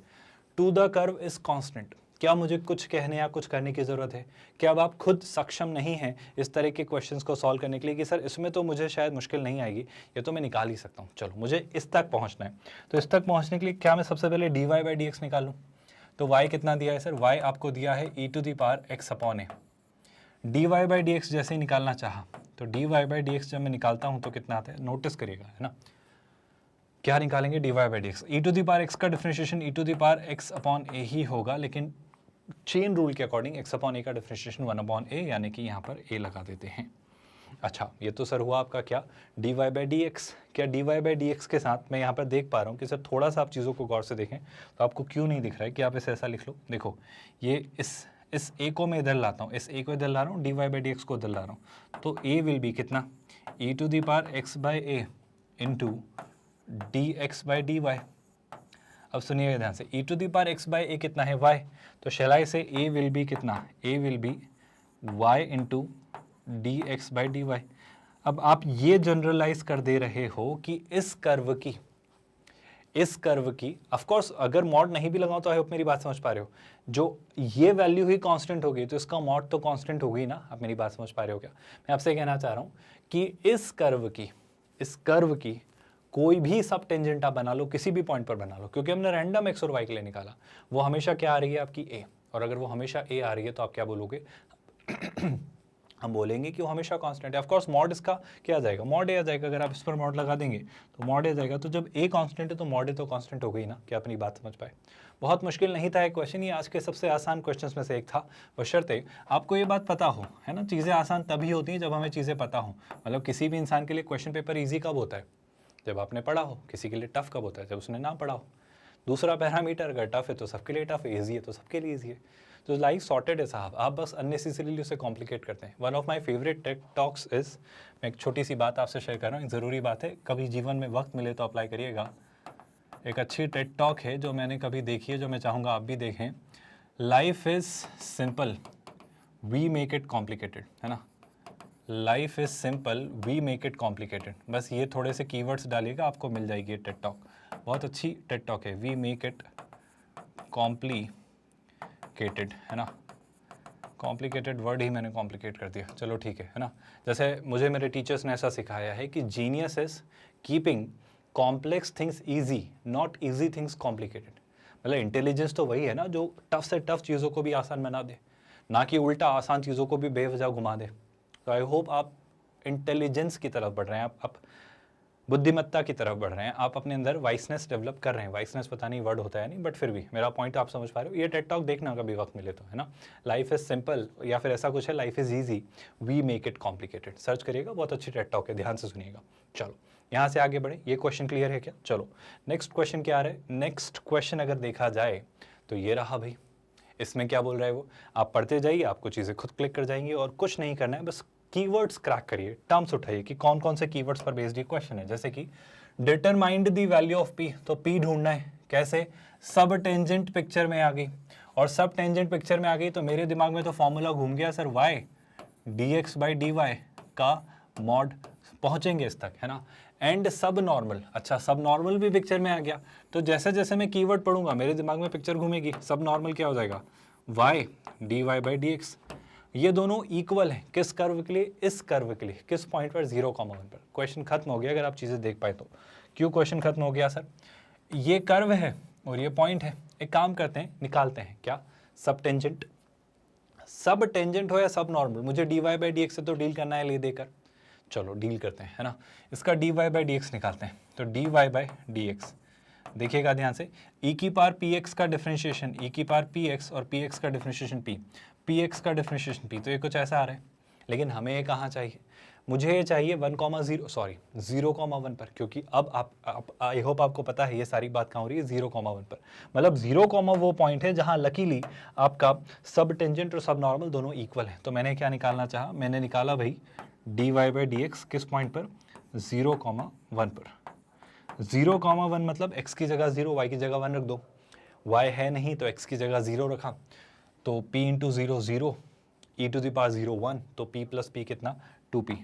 To the curve is constant, क्या मुझे कुछ कहने या कुछ करने की ज़रूरत है? क्या अब आप खुद सक्षम नहीं हैं इस तरह के क्वेश्चंस को सॉल्व करने के लिए कि सर इसमें तो मुझे शायद मुश्किल नहीं आएगी, ये तो मैं निकाल ही सकता हूँ, चलो मुझे इस तक पहुँचना है। तो इस तक पहुँचने के लिए क्या मैं सबसे पहले dy बाई dx निकालूँ? तो y कितना दिया है सर? y आपको दिया है e to the power x upon a. dy by dx जैसे ही निकालना चाहा तो dy बाई dx जब मैं निकालता हूँ तो कितना आता है, नोटिस करिएगा, है ना। क्या निकालेंगे? dy by dx, e to the power x का differentiation e to the power x upon a ही होगा, लेकिन चेन रूल के अकॉर्डिंग x अपॉन ए का डिफरेंशिएशन 1 अपॉन ए, यानी कि यहाँ पर a लगा देते हैं। अच्छा, ये तो सर हुआ आपका क्या, dy बाई dx। क्या dy बाई dx के साथ मैं यहाँ पर देख पा रहा हूँ कि सर थोड़ा सा आप चीज़ों को गौर से देखें तो आपको क्यों नहीं दिख रहा है कि आप इसे ऐसा लिख लो। देखो, ये इस a को मैं इधर लाता हूँ, इस a को इधर ला रहा हूँ, dy बाई dx को इधर ला रहा हूँ, तो a विल बी कितना, e to the power x by a into dx by dy। अब सुनिएगा ध्यान से, e to the power x by a कितना है, y, तो शैलाई से a विल बी कितना, a will be y into dx by dy। अब आप ये जनरलाइज कर दे रहे हो कि इस कर्व की ऑफ कोर्स अगर मॉड नहीं भी लगाओ तो आई होप मेरी बात समझ पा रहे हो, जो ये वैल्यू ही कांस्टेंट होगी तो इसका मॉड तो कांस्टेंट होगी ना। आप मेरी बात समझ पा रहे हो क्या? मैं आपसे कहना चाह रहा हूँ कि इस कर्व की कोई भी सब टेंजेंट आप बना लो, किसी भी पॉइंट पर बना लो, क्योंकि हमने रैंडम x और y के लिए निकाला, वो हमेशा क्या आ रही है आपकी a, और अगर वो हमेशा a आ रही है तो आप क्या बोलोगे हम बोलेंगे कि वो हमेशा कांस्टेंट है। ऑफ कोर्स मॉड इसका क्या आ जाएगा, मॉड a आ जाएगा। अगर आप इस पर मॉड लगा देंगे तो मॉड a आ जाएगा। तो जब a कांस्टेंट है तो मॉड a तो कांस्टेंट हो गई ना। क्या अपनी बात समझ पाए? बहुत मुश्किल नहीं था ये क्वेश्चन, ये आज के सबसे आसान क्वेश्चंस में से एक था, बशर्ते आपको ये बात पता हो, है ना। चीज़ें आसान तभी होती हैं जब हमें चीज़ें पता हो। मतलब किसी भी इंसान के लिए क्वेश्चन पेपर ईजी कब होता है, जब आपने पढ़ा हो। किसी के लिए टफ कब होता है, जब उसने ना पढ़ा हो। दूसरा पैरामीटर, अगर टफ है तो सबके लिए टफ है, ईजी है तो सबके लिए ईजी है। तो लाइफ सॉर्टेड है साहब, आप बस अननेसेसरीली उसे कॉम्प्लिकेट करते हैं। One of my favourite tech talks is, मैं एक छोटी सी बात आपसे शेयर कर रहा हूँ, एक ज़रूरी बात है, कभी जीवन में वक्त मिले तो अप्लाई करिएगा। एक अच्छी टेक टॉक है जो मैंने कभी देखी है, जो मैं चाहूँगा आप भी देखें। Life is simple, we make it complicated, है ना। Life is simple, we make it complicated. बस ये थोड़े से कीवर्ड्स डालिएगा, आपको मिल जाएगी ये टेड टॉक। बहुत अच्छी टेड टॉक है, वी मेक इट कॉम्प्लिकेटेड, है ना। कॉम्प्लिकेटेड वर्ड ही मैंने कॉम्प्लिकेट कर दिया, चलो ठीक है ना। जैसे मुझे मेरे टीचर्स ने ऐसा सिखाया है कि genius is keeping complex things easy, not easy things complicated. मतलब इंटेलिजेंस तो वही है ना जो टफ से टफ चीज़ों को भी आसान बना दे, ना कि उल्टा आसान चीज़ों को भी बेवजह घुमा दे। तो आई होप आप इंटेलिजेंस की तरफ बढ़ रहे हैं, आप बुद्धिमत्ता की तरफ बढ़ रहे हैं, आप अपने अंदर वाइसनेस डेवलप कर रहे हैं। वाइसनेस पता नहीं वर्ड होता है नहीं, बट फिर भी मेरा पॉइंट आप समझ पा रहे हो। ये टेड टॉक देखना कभी वक्त मिले तो, है ना। लाइफ इज सिंपल, या फिर ऐसा कुछ है, life is easy, we make it complicated. Search करिएगा, बहुत अच्छी टेड टॉक है, ध्यान से सुनिएगा। चलो यहाँ से आगे बढ़े, ये क्वेश्चन क्लियर है क्या? चलो नेक्स्ट क्वेश्चन क्या आ रहा है? नेक्स्ट क्वेश्चन अगर देखा जाए तो ये रहा भाई। इसमें क्या बोल रहा है वो, आप पढ़ते जाइए, आपको चीज़ें खुद क्लिक कर जाएंगी और कुछ नहीं करना है, बस कीवर्ड्स क्रैक करिए, टर्म्स उठाइए कि कौन कौन से कीवर्ड्स पर बेस्ड ये क्वेश्चन है। जैसे कि determined the value of P, तो पी ढूंढना है कैसे? सब टेंजेंट पिक्चर में आ गई, और सब टेंजेंट पिक्चर में आ गई तो मेरे दिमाग में तो फॉर्मूला घूम गया sir, y dx by d y का मॉड, पहुंचेंगे इस तक, है ना। एंड सब नॉर्मल, अच्छा सब नॉर्मल भी पिक्चर में आ गया, तो जैसे जैसे मैं कीवर्ड पढ़ूंगा मेरे दिमाग में पिक्चर घूमेगी। सब नॉर्मल क्या हो जाएगा? y dy by d x. ये दोनों इक्वल हैं किस कर्व के लिए? इस कर्व के लिए। किस पॉइंट पर? 0,1 पर। क्वेश्चन खत्म हो गया अगर आप चीज़ें देख पाए तो। क्यों क्वेश्चन खत्म हो गया सर? ये कर्व है और ये पॉइंट है, एक काम करते हैं, निकालते हैं क्या? सब टेंजेंट, सब टेंजेंट हो या सब नॉर्मल, मुझे d y by d x से तो डील करना है ले देकर। चलो डील करते हैं, है ना। इसका d y by d x निकालते हैं, तो d y by d x, देखिएगा ध्यान से, ई की पावर पी एक्स का डिफ्रेंशिएशन, ई की पावर पी एक्स और पी एक्स का डिफ्रेंशिएशन पी एक्स का डिफ्रेंशिएशन पी, तो ये कुछ ऐसा आ रहा है। लेकिन हमें ये कहाँ चाहिए? मुझे ये चाहिए 0,1 पर, क्योंकि अब आप आई होप आपको पता है ये सारी बात कहाँ हो रही है? 0,1 पर। मतलब 0, वो पॉइंट है जहाँ लकीली आपका सब टेंजेंट और सब नॉर्मल दोनों इक्वल है। तो मैंने क्या निकालना चाहा? मैंने निकाला भाई d y by d x किस पॉइंट पर? 0,1 पर। 0,1 मतलब x की जगह 0, y की जगह 1 रख दो। y है नहीं तो x की जगह 0 रखा, तो p into 0 0, e to the power 0 1, तो p प्लस p कितना? 2p।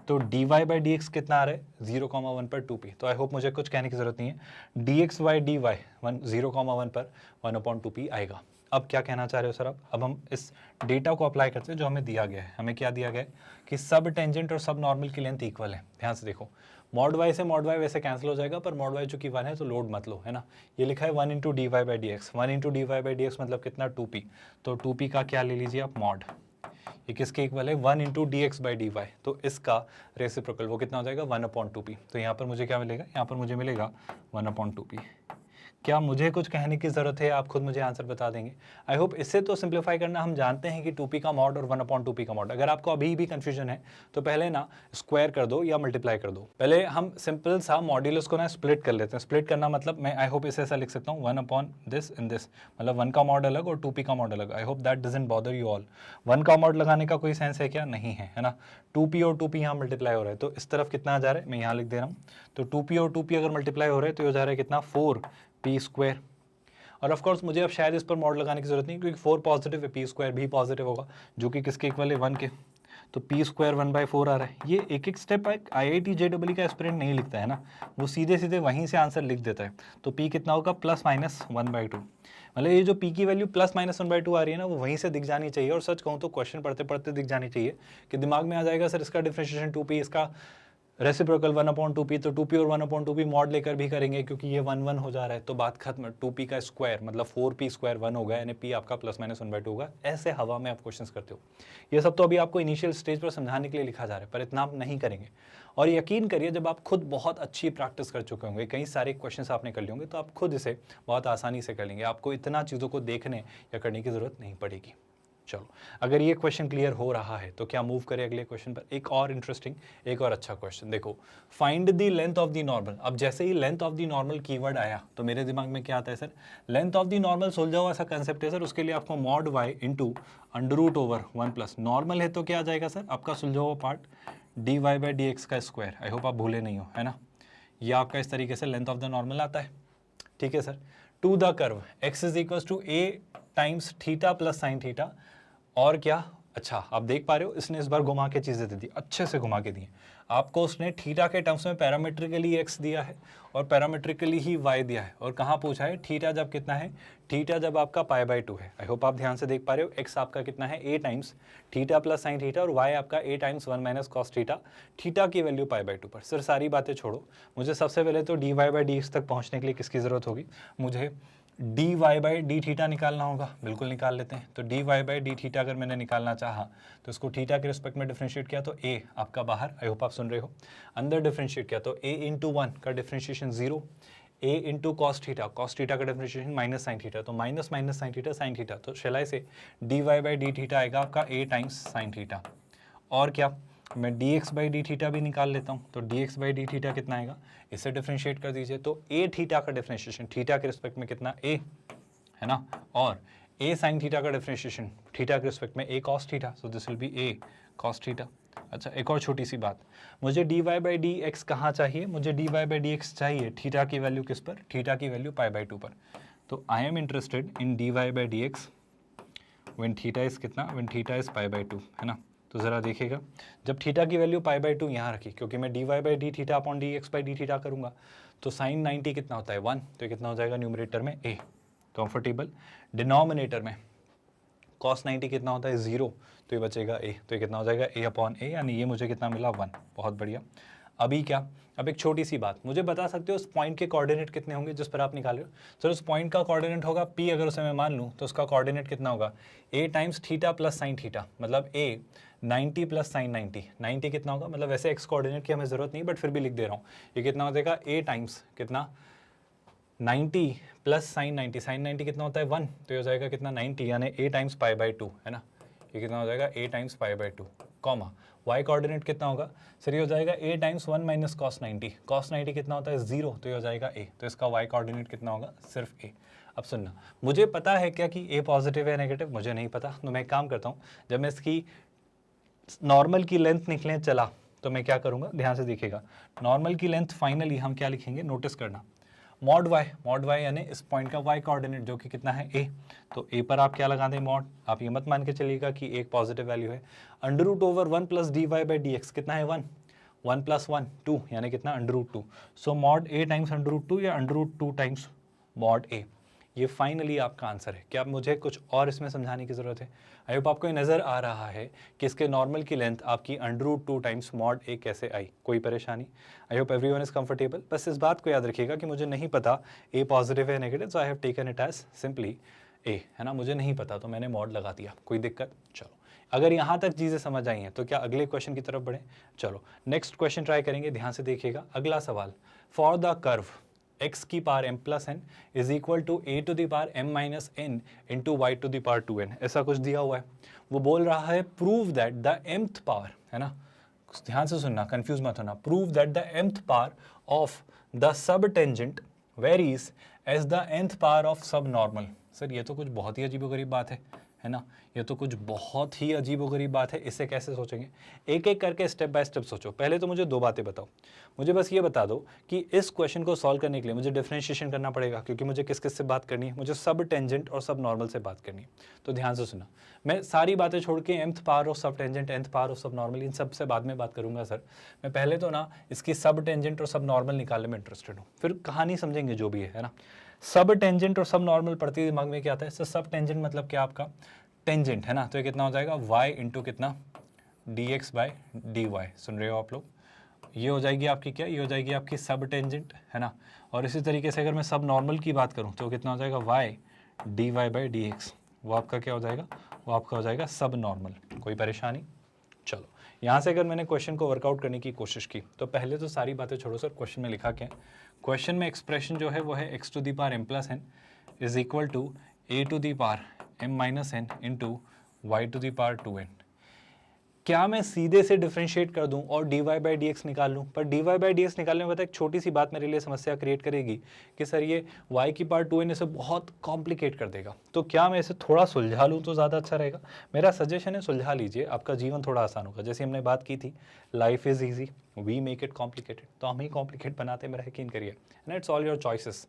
तो dy बाई डी एक्स कितना आ रहा है? 0,1 पर 2p। तो आई होप मुझे कुछ कहने की जरूरत नहीं है, dx बाई डी वाई 0,1 पर 1/2p आएगा। अब क्या कहना चाह रहे हो सर आप? अब हम इस डेटा को अप्लाई करते हैं जो हमें दिया गया है। हमें क्या दिया गया है कि सब टेंजेंट और सब नॉर्मल की लेंथ इक्वल है। ध्यान से देखो, मॉड वाई से मॉड वाई वैसे कैंसिल हो जाएगा, पर मॉड वाई चूंकि 1 है तो लोड मत लो, है ना। ये लिखा है 1 into d y by d x, 1 into d y by d x मतलब कितना? 2p। तो 2p का क्या ले लीजिए आप? मॉड। ये किसके इक्वल है? 1 into d x by d y, तो इसका रेसिप्रोकल वो कितना हो जाएगा? 1/2p। तो यहाँ पर मुझे क्या मिलेगा? यहाँ पर मुझे मिलेगा 1/2p। क्या मुझे कुछ कहने की ज़रूरत है? आप खुद मुझे आंसर बता देंगे। आई होप इससे तो सिंप्लीफाई करना हम जानते हैं कि 2p का मॉड और 1/2p का मॉड। अगर आपको अभी भी कंफ्यूजन है तो पहले ना स्क्वायर कर दो या मल्टीप्लाई कर दो। पहले हम सिंपल सा मॉड्यूलस को ना स्प्लिट कर लेते हैं। स्प्लिट करना मतलब मैं आई होप इसे ऐसा लिख सकता हूँ 1/this इन दिस, मतलब 1 का मॉड अलग और 2p का मॉड अलग। आई hope that doesn't bother you all. 1 का मॉड लगाने का कोई सेंस है क्या? नहीं है, है ना। 2p और 2p यहाँ मल्टीप्लाई हो रहा है, तो इस तरफ कितना आ जा रहा है? मैं यहाँ लिख दे रहा हूँ। तो 2p और 2p अगर मल्टीप्लाई हो रहे हैं तो हो जा रहा है कितना? 4p square. और ऑफ कोर्स मुझे अब शायद इस पर मॉड लगाने की जरूरत नहीं, क्योंकि 4 पॉजिटिव है, p स्क्वायर भी पॉजिटिव होगा, जो कि किसके इक्वल है? 1 के। तो p स्क्वायर 1/4 आ रहा है। ये एक एक स्टेप IIT JEE का एस्पिरेंट नहीं लिखता है ना, वो सीधे सीधे वहीं से आंसर लिख देता है। तो p कितना होगा? ±1/2। मतलब ये जो p की वैल्यू ±1/2 आ रही है ना, वो वहीं से दिख जानी चाहिए। और सच कहूँ तो क्वेश्चन पढ़ते पढ़ते दिख जानी चाहिए कि दिमाग में आ जाएगा सर इसका डिफरेंशिएशन 2p, इसका रेसिप्रोकल 1/2p, तो 2p और 1/2p मॉड लेकर भी करेंगे, क्योंकि ये 1 1 हो जा रहा है, तो बात खत्म। 2p का स्क्वायर मतलब 4p स्क्वायर 1 होगा, यानी p आपका ±1/2 होगा। ऐसे हवा में आप क्वेश्चंस करते हो। ये सब तो अभी आपको इनिशियल स्टेज पर समझाने के लिए लिखा जा रहा है, पर इतना आप नहीं करेंगे। और यकीन करिए जब आप खुद बहुत अच्छी प्रैक्टिस कर चुके होंगे, कई सारे क्वेश्चंस आपने कर लिए होंगे, तो आप खुद इसे बहुत आसानी से कर लेंगे। आपको इतना चीज़ों को देखने या करने की ज़रूरत नहीं पड़ेगी। चलो, अगर ये क्वेश्चन क्लियर हो रहा है तो क्या मूव करें अगले क्वेश्चन पर? एक और इंटरेस्टिंग, एक और अच्छा क्वेश्चन देखो, find the length of the normal. अब जैसे ही length of the normal keyword आया तो मेरे दिमाग में क्या आता है sir? Length of the normal सुलझा हुआ ऐसा कंसेप्ट है सर, उसके लिए आपको मॉड वाई इंटू √1+। नॉर्मल है तो क्या आ जाएगा सर? आपका सुलझा हुआ part d y by d x का स्क्वायर। आई होप आप भूले नहीं हो, है ना। यह आपका इस तरीके से लेंथ ऑफ द नॉर्मल आता है, ठीक है sir. To the curve x = a times theta plus sine theta. और क्या? अच्छा आप देख पा रहे हो, इसने इस बार घुमा के चीज़ें दे दी, अच्छे से घुमा के दी। आपको उसने थीटा के टर्म्स में पैरामीट्रिकली x दिया है और पैरामीट्रिकली ही y दिया है। और कहाँ पूछा है? थीटा जब कितना है? थीटा जब आपका π/2 है। आई होप आप ध्यान से देख पा रहे हो। x आपका कितना है? a times theta plus sine theta, और y आपका a times 1 - cos theta. Theta की वैल्यू π/2 पर। सर सारी बातें छोड़ो, मुझे सबसे पहले तो dy/dx तक पहुँचने के लिए किसकी ज़रूरत होगी? मुझे d y by d theta निकालना होगा, बिल्कुल निकाल लेते हैं। तो d y by d theta अगर मैंने निकालना चाहा तो इसको थीटा के रिस्पेक्ट में डिफरेंशिएट किया तो ए आपका बाहर, आई होप आप सुन रहे हो, अंदर डिफरेंशिएट किया तो ए इंटू 1 का differentiation 0, a into cos theta का डिफरेंशिएशन माइनस साइन थीटा, तो minus minus sine theta sine theta, तो शेलाई से d y by d theta आएगा आपका ए टाइम्स साइन थीटा। और क्या, मैं d x by d theta भी निकाल लेता हूँ, तो d x by d theta कितना आएगा, इससे डिफरेंशिएट कर दीजिए, तो ए थीटा का डिफरेंशिएशन थीटा के रिस्पेक्ट में कितना, ए है ना, और ए साइन थीटा का डिफरेंशिएशन थीटा के रिस्पेक्ट में a cos theta, so this will be a cos theta. अच्छा, एक और छोटी सी बात, मुझे d y by d x कहाँ चाहिए, मुझे d y by d x चाहिए थीटा की वैल्यू किस पर, थीटा की वैल्यू पाई बाई 2 पर। तो I am interested in d y by d x when theta is कितना, when theta is pi by 2, है ना। तो ज़रा देखिएगा, जब थीटा की वैल्यू पाई बाई 2 यहाँ रखी, क्योंकि मैं d y by d theta upon d x by d theta करूँगा, तो साइन 90 कितना होता है 1, तो कितना हो जाएगा न्यूमरेटर में ए, कंफर्टेबल। डिनोमिनेटर में कॉस 90 कितना होता है 0, तो ये बचेगा ए, तो ये कितना हो जाएगा ए अपॉन ए, यानी ये मुझे कितना मिला 1, बहुत बढ़िया। अभी क्या, अब एक छोटी सी बात, मुझे बता सकते हो उस पॉइंट के कोऑर्डिनेट कितने होंगे जिस पर आप निकाल रहे हो। सर उस पॉइंट का कोऑर्डिनेट होगा पी, अगर उसे मैं मान लूँ तो उसका कोऑर्डिनेट कितना होगा, a times theta plus sine theta, मतलब ए 90 प्लस साइन 90, 90 कितना होगा, मतलब वैसे एक्स कोऑर्डिनेट की हमें ज़रूरत नहीं, बट फिर भी लिख दे रहा हूँ, ये कितना हो जाएगा ए टाइम्स कितना 90 प्लस साइन 90, साइन 90 कितना होता है 1, तो ये हो जाएगा कितना 90, यानी ए टाइम्स पाई बाई 2, है ना, ये कितना हो जाएगा a times pi by 2, comma y coordinate कितना होगा, सर ये हो जाएगा a times 1 minus cos 90, cos 90 कितना होता है 0, तो ये हो जाएगा ए, तो इसका वाई कोऑर्डिनेट कितना होगा, सिर्फ ए। अब सुनना, मुझे पता है क्या कि ए पॉजिटिव है नेगेटिव, मुझे नहीं पता, तो मैं एक काम करता हूँ, जब मैं इसकी नॉर्मल की लेंथ निकले चला तो मैं क्या करूँगा, ध्यान से देखिएगा, नॉर्मल की लेंथ फाइनली हम क्या लिखेंगे, नोटिस करना, मॉड वाई यानी इस पॉइंट का वाई कोऑर्डिनेट जो कि कितना है ए, तो ए पर आप क्या लगा दें मॉड, आप ये मत मान के चलिएगा कि एक पॉजिटिव वैल्यू है, under root over 1 plus d y by d x कितना है 1, 1 प्लस 1 2, यानी कितना under root 2, so mod a times under root 2 या under root 2 times mod a, ये फाइनली आपका आंसर है। क्या मुझे कुछ और इसमें समझाने की ज़रूरत है, आई होप आपको ये नज़र आ रहा है कि इसके नॉर्मल की लेंथ आपकी अंडर रूट 2 टाइम्स मॉड ए कैसे आई, कोई परेशानी, I hope everyone is comfortable. बस इस बात को याद रखिएगा कि मुझे नहीं पता ए पॉजिटिव है negative, so I have taken it as simply a, है ना, मुझे नहीं पता तो मैंने मॉड लगा दिया, कोई दिक्कत। चलो, अगर यहाँ तक चीज़ें समझ आई हैं तो क्या अगले क्वेश्चन की तरफ बढ़ें, चलो नेक्स्ट क्वेश्चन ट्राई करेंगे, ध्यान से देखिएगा। अगला सवाल, फॉर द कर्व x की power m plus n is equal to a to the power m minus n into y to the power 2n, ऐसा कुछ दिया हुआ है। वो बोल रहा है prove that the mth power, है ना, ध्यान से सुनना, कंफ्यूज मत होना, prove that the mth power of the sub tangent varies as the nth power of सब नॉर्मल। सर ये तो कुछ बहुत ही अजीबोगरीब बात है ना, ये तो कुछ बहुत ही अजीबोगरीब बात है, इससे कैसे सोचेंगे, एक एक करके स्टेप बाय स्टेप सोचो। पहले तो मुझे दो बातें बताओ, मुझे बस ये बता दो कि इस क्वेश्चन को सॉल्व करने के लिए मुझे डिफरेंशिएशन करना पड़ेगा, क्योंकि मुझे किस किस से बात करनी है, मुझे सब टेंजेंट और सब नॉर्मल से बात करनी है। तो ध्यान से सुना, मैं सारी बातें छोड़ के mth पावर ऑफ सब टेंजेंट, nth पावर ऑफ सब नॉर्मल, इन सब से बाद में बात करूंगा। सर मैं पहले तो ना इसकी सब टेंजेंट और सब नॉर्मल निकालने में इंटरेस्टेड हूँ, फिर कहानी समझेंगे जो भी है ना। सब टेंजेंट और सब नॉर्मल पढ़ते दिमाग में क्या आता है, सर सब टेंजेंट मतलब क्या, आपका टेंजेंट है ना, तो ये कितना हो जाएगा y इंटू कितना d x by d y, सुन रहे हो आप लोग, ये हो जाएगी आपकी क्या, ये हो जाएगी आपकी सब टेंजेंट, है ना। और इसी तरीके से अगर मैं सब नॉर्मल की बात करूं तो कितना हो जाएगा y d y by d x, वो आपका क्या हो जाएगा, वो आपका हो जाएगा सब नॉर्मल, कोई परेशानी। चलो यहाँ से अगर मैंने क्वेश्चन को वर्कआउट करने की कोशिश की तो पहले तो सारी बातें छोड़ो सर, क्वेश्चन में लिखा क्या है, क्वेश्चन में एक्सप्रेशन जो है वो है x to the power m plus n is equal to a to the power m minus n into y to the power 2n। क्या मैं सीधे से डिफरेंशिएट कर दूं और dy बाई डी एक्स निकाल लूं, पर dy बाई डी एक्स निकालने में पता है एक छोटी सी बात मेरे लिए समस्या क्रिएट करेगी कि सर ये y की पावर 2n इसे बहुत कॉम्प्लिकेट कर देगा। तो क्या मैं इसे थोड़ा सुलझा लूं तो ज़्यादा अच्छा रहेगा, मेरा सजेशन है सुलझा लीजिए, आपका जीवन थोड़ा आसान होगा। जैसे हमने बात की थी, life is easy we make it complicated, तो हम ही कॉम्प्लिकेट बनाते, मेरा यकीन करिए, and it's all your choices.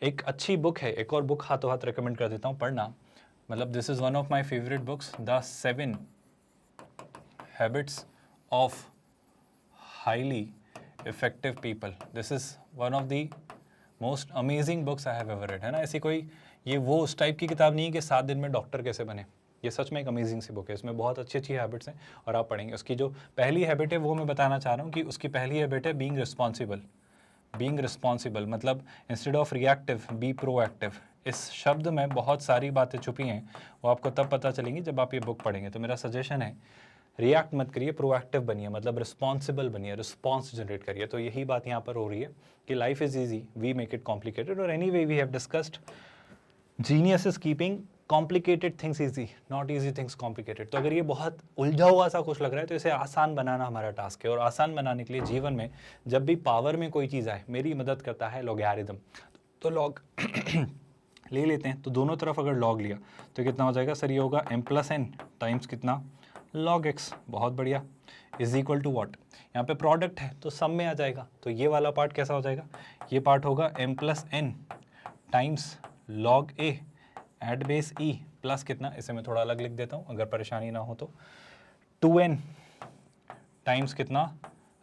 एक अच्छी बुक है, एक और बुक हाथों हाथ रिकमेंड कर देता हूँ पढ़ना, मतलब this is one of my favourite books, the 7 habits of highly effective people. This is one of the most amazing books I have ever read, है ना। ऐसी कोई ये वो उस टाइप की किताब नहीं है कि 7 दिन में डॉक्टर कैसे बने, ये सच में एक अमेजिंग सी बुक है, इसमें बहुत अच्छी अच्छी हैबिट्स हैं और आप पढ़ेंगे। उसकी जो पहली हैबिट है वो मैं बताना चाह रहा हूँ कि उसकी पहली हैबिट है बीइंग रिस्पॉन्सिबल। बीइंग रिस्पॉन्सिबल मतलब instead of reactive be proactive, इस शब्द में बहुत सारी बातें छुपी हैं, वो आपको तब पता चलेंगी जब आप ये बुक पढ़ेंगे। तो मेरा सजेशन है, रिएक्ट मत करिए, प्रोएक्टिव बनिए, मतलब रिस्पॉन्सिबल बनिए, रिस्पॉन्स जनरेट करिए। तो यही बात यहाँ पर हो रही है कि life is easy, we make it complicated. और anyway we have discussed genius is keeping complicated things easy, not easy things complicated. तो अगर ये बहुत उलझा हुआ सा कुछ लग रहा है तो इसे आसान बनाना हमारा टास्क है। और आसान बनाने के लिए जीवन में जब भी पावर में कोई चीज़ आए, मेरी मदद करता है लॉगरिथम। तो लॉग ले लेते हैं, तो दोनों तरफ अगर लॉग लिया तो कितना हो जाएगा सर? ये होगा m+n टाइम्स कितना? log x। बहुत बढ़िया। Is equal to what? यहाँ पे प्रोडक्ट है तो सम में आ जाएगा। तो ये वाला पार्ट कैसा हो जाएगा? ये पार्ट होगा m+n times log a at base e plus कितना, इसे मैं थोड़ा अलग लिख देता हूँ अगर परेशानी ना हो तो, 2n टाइम्स कितना?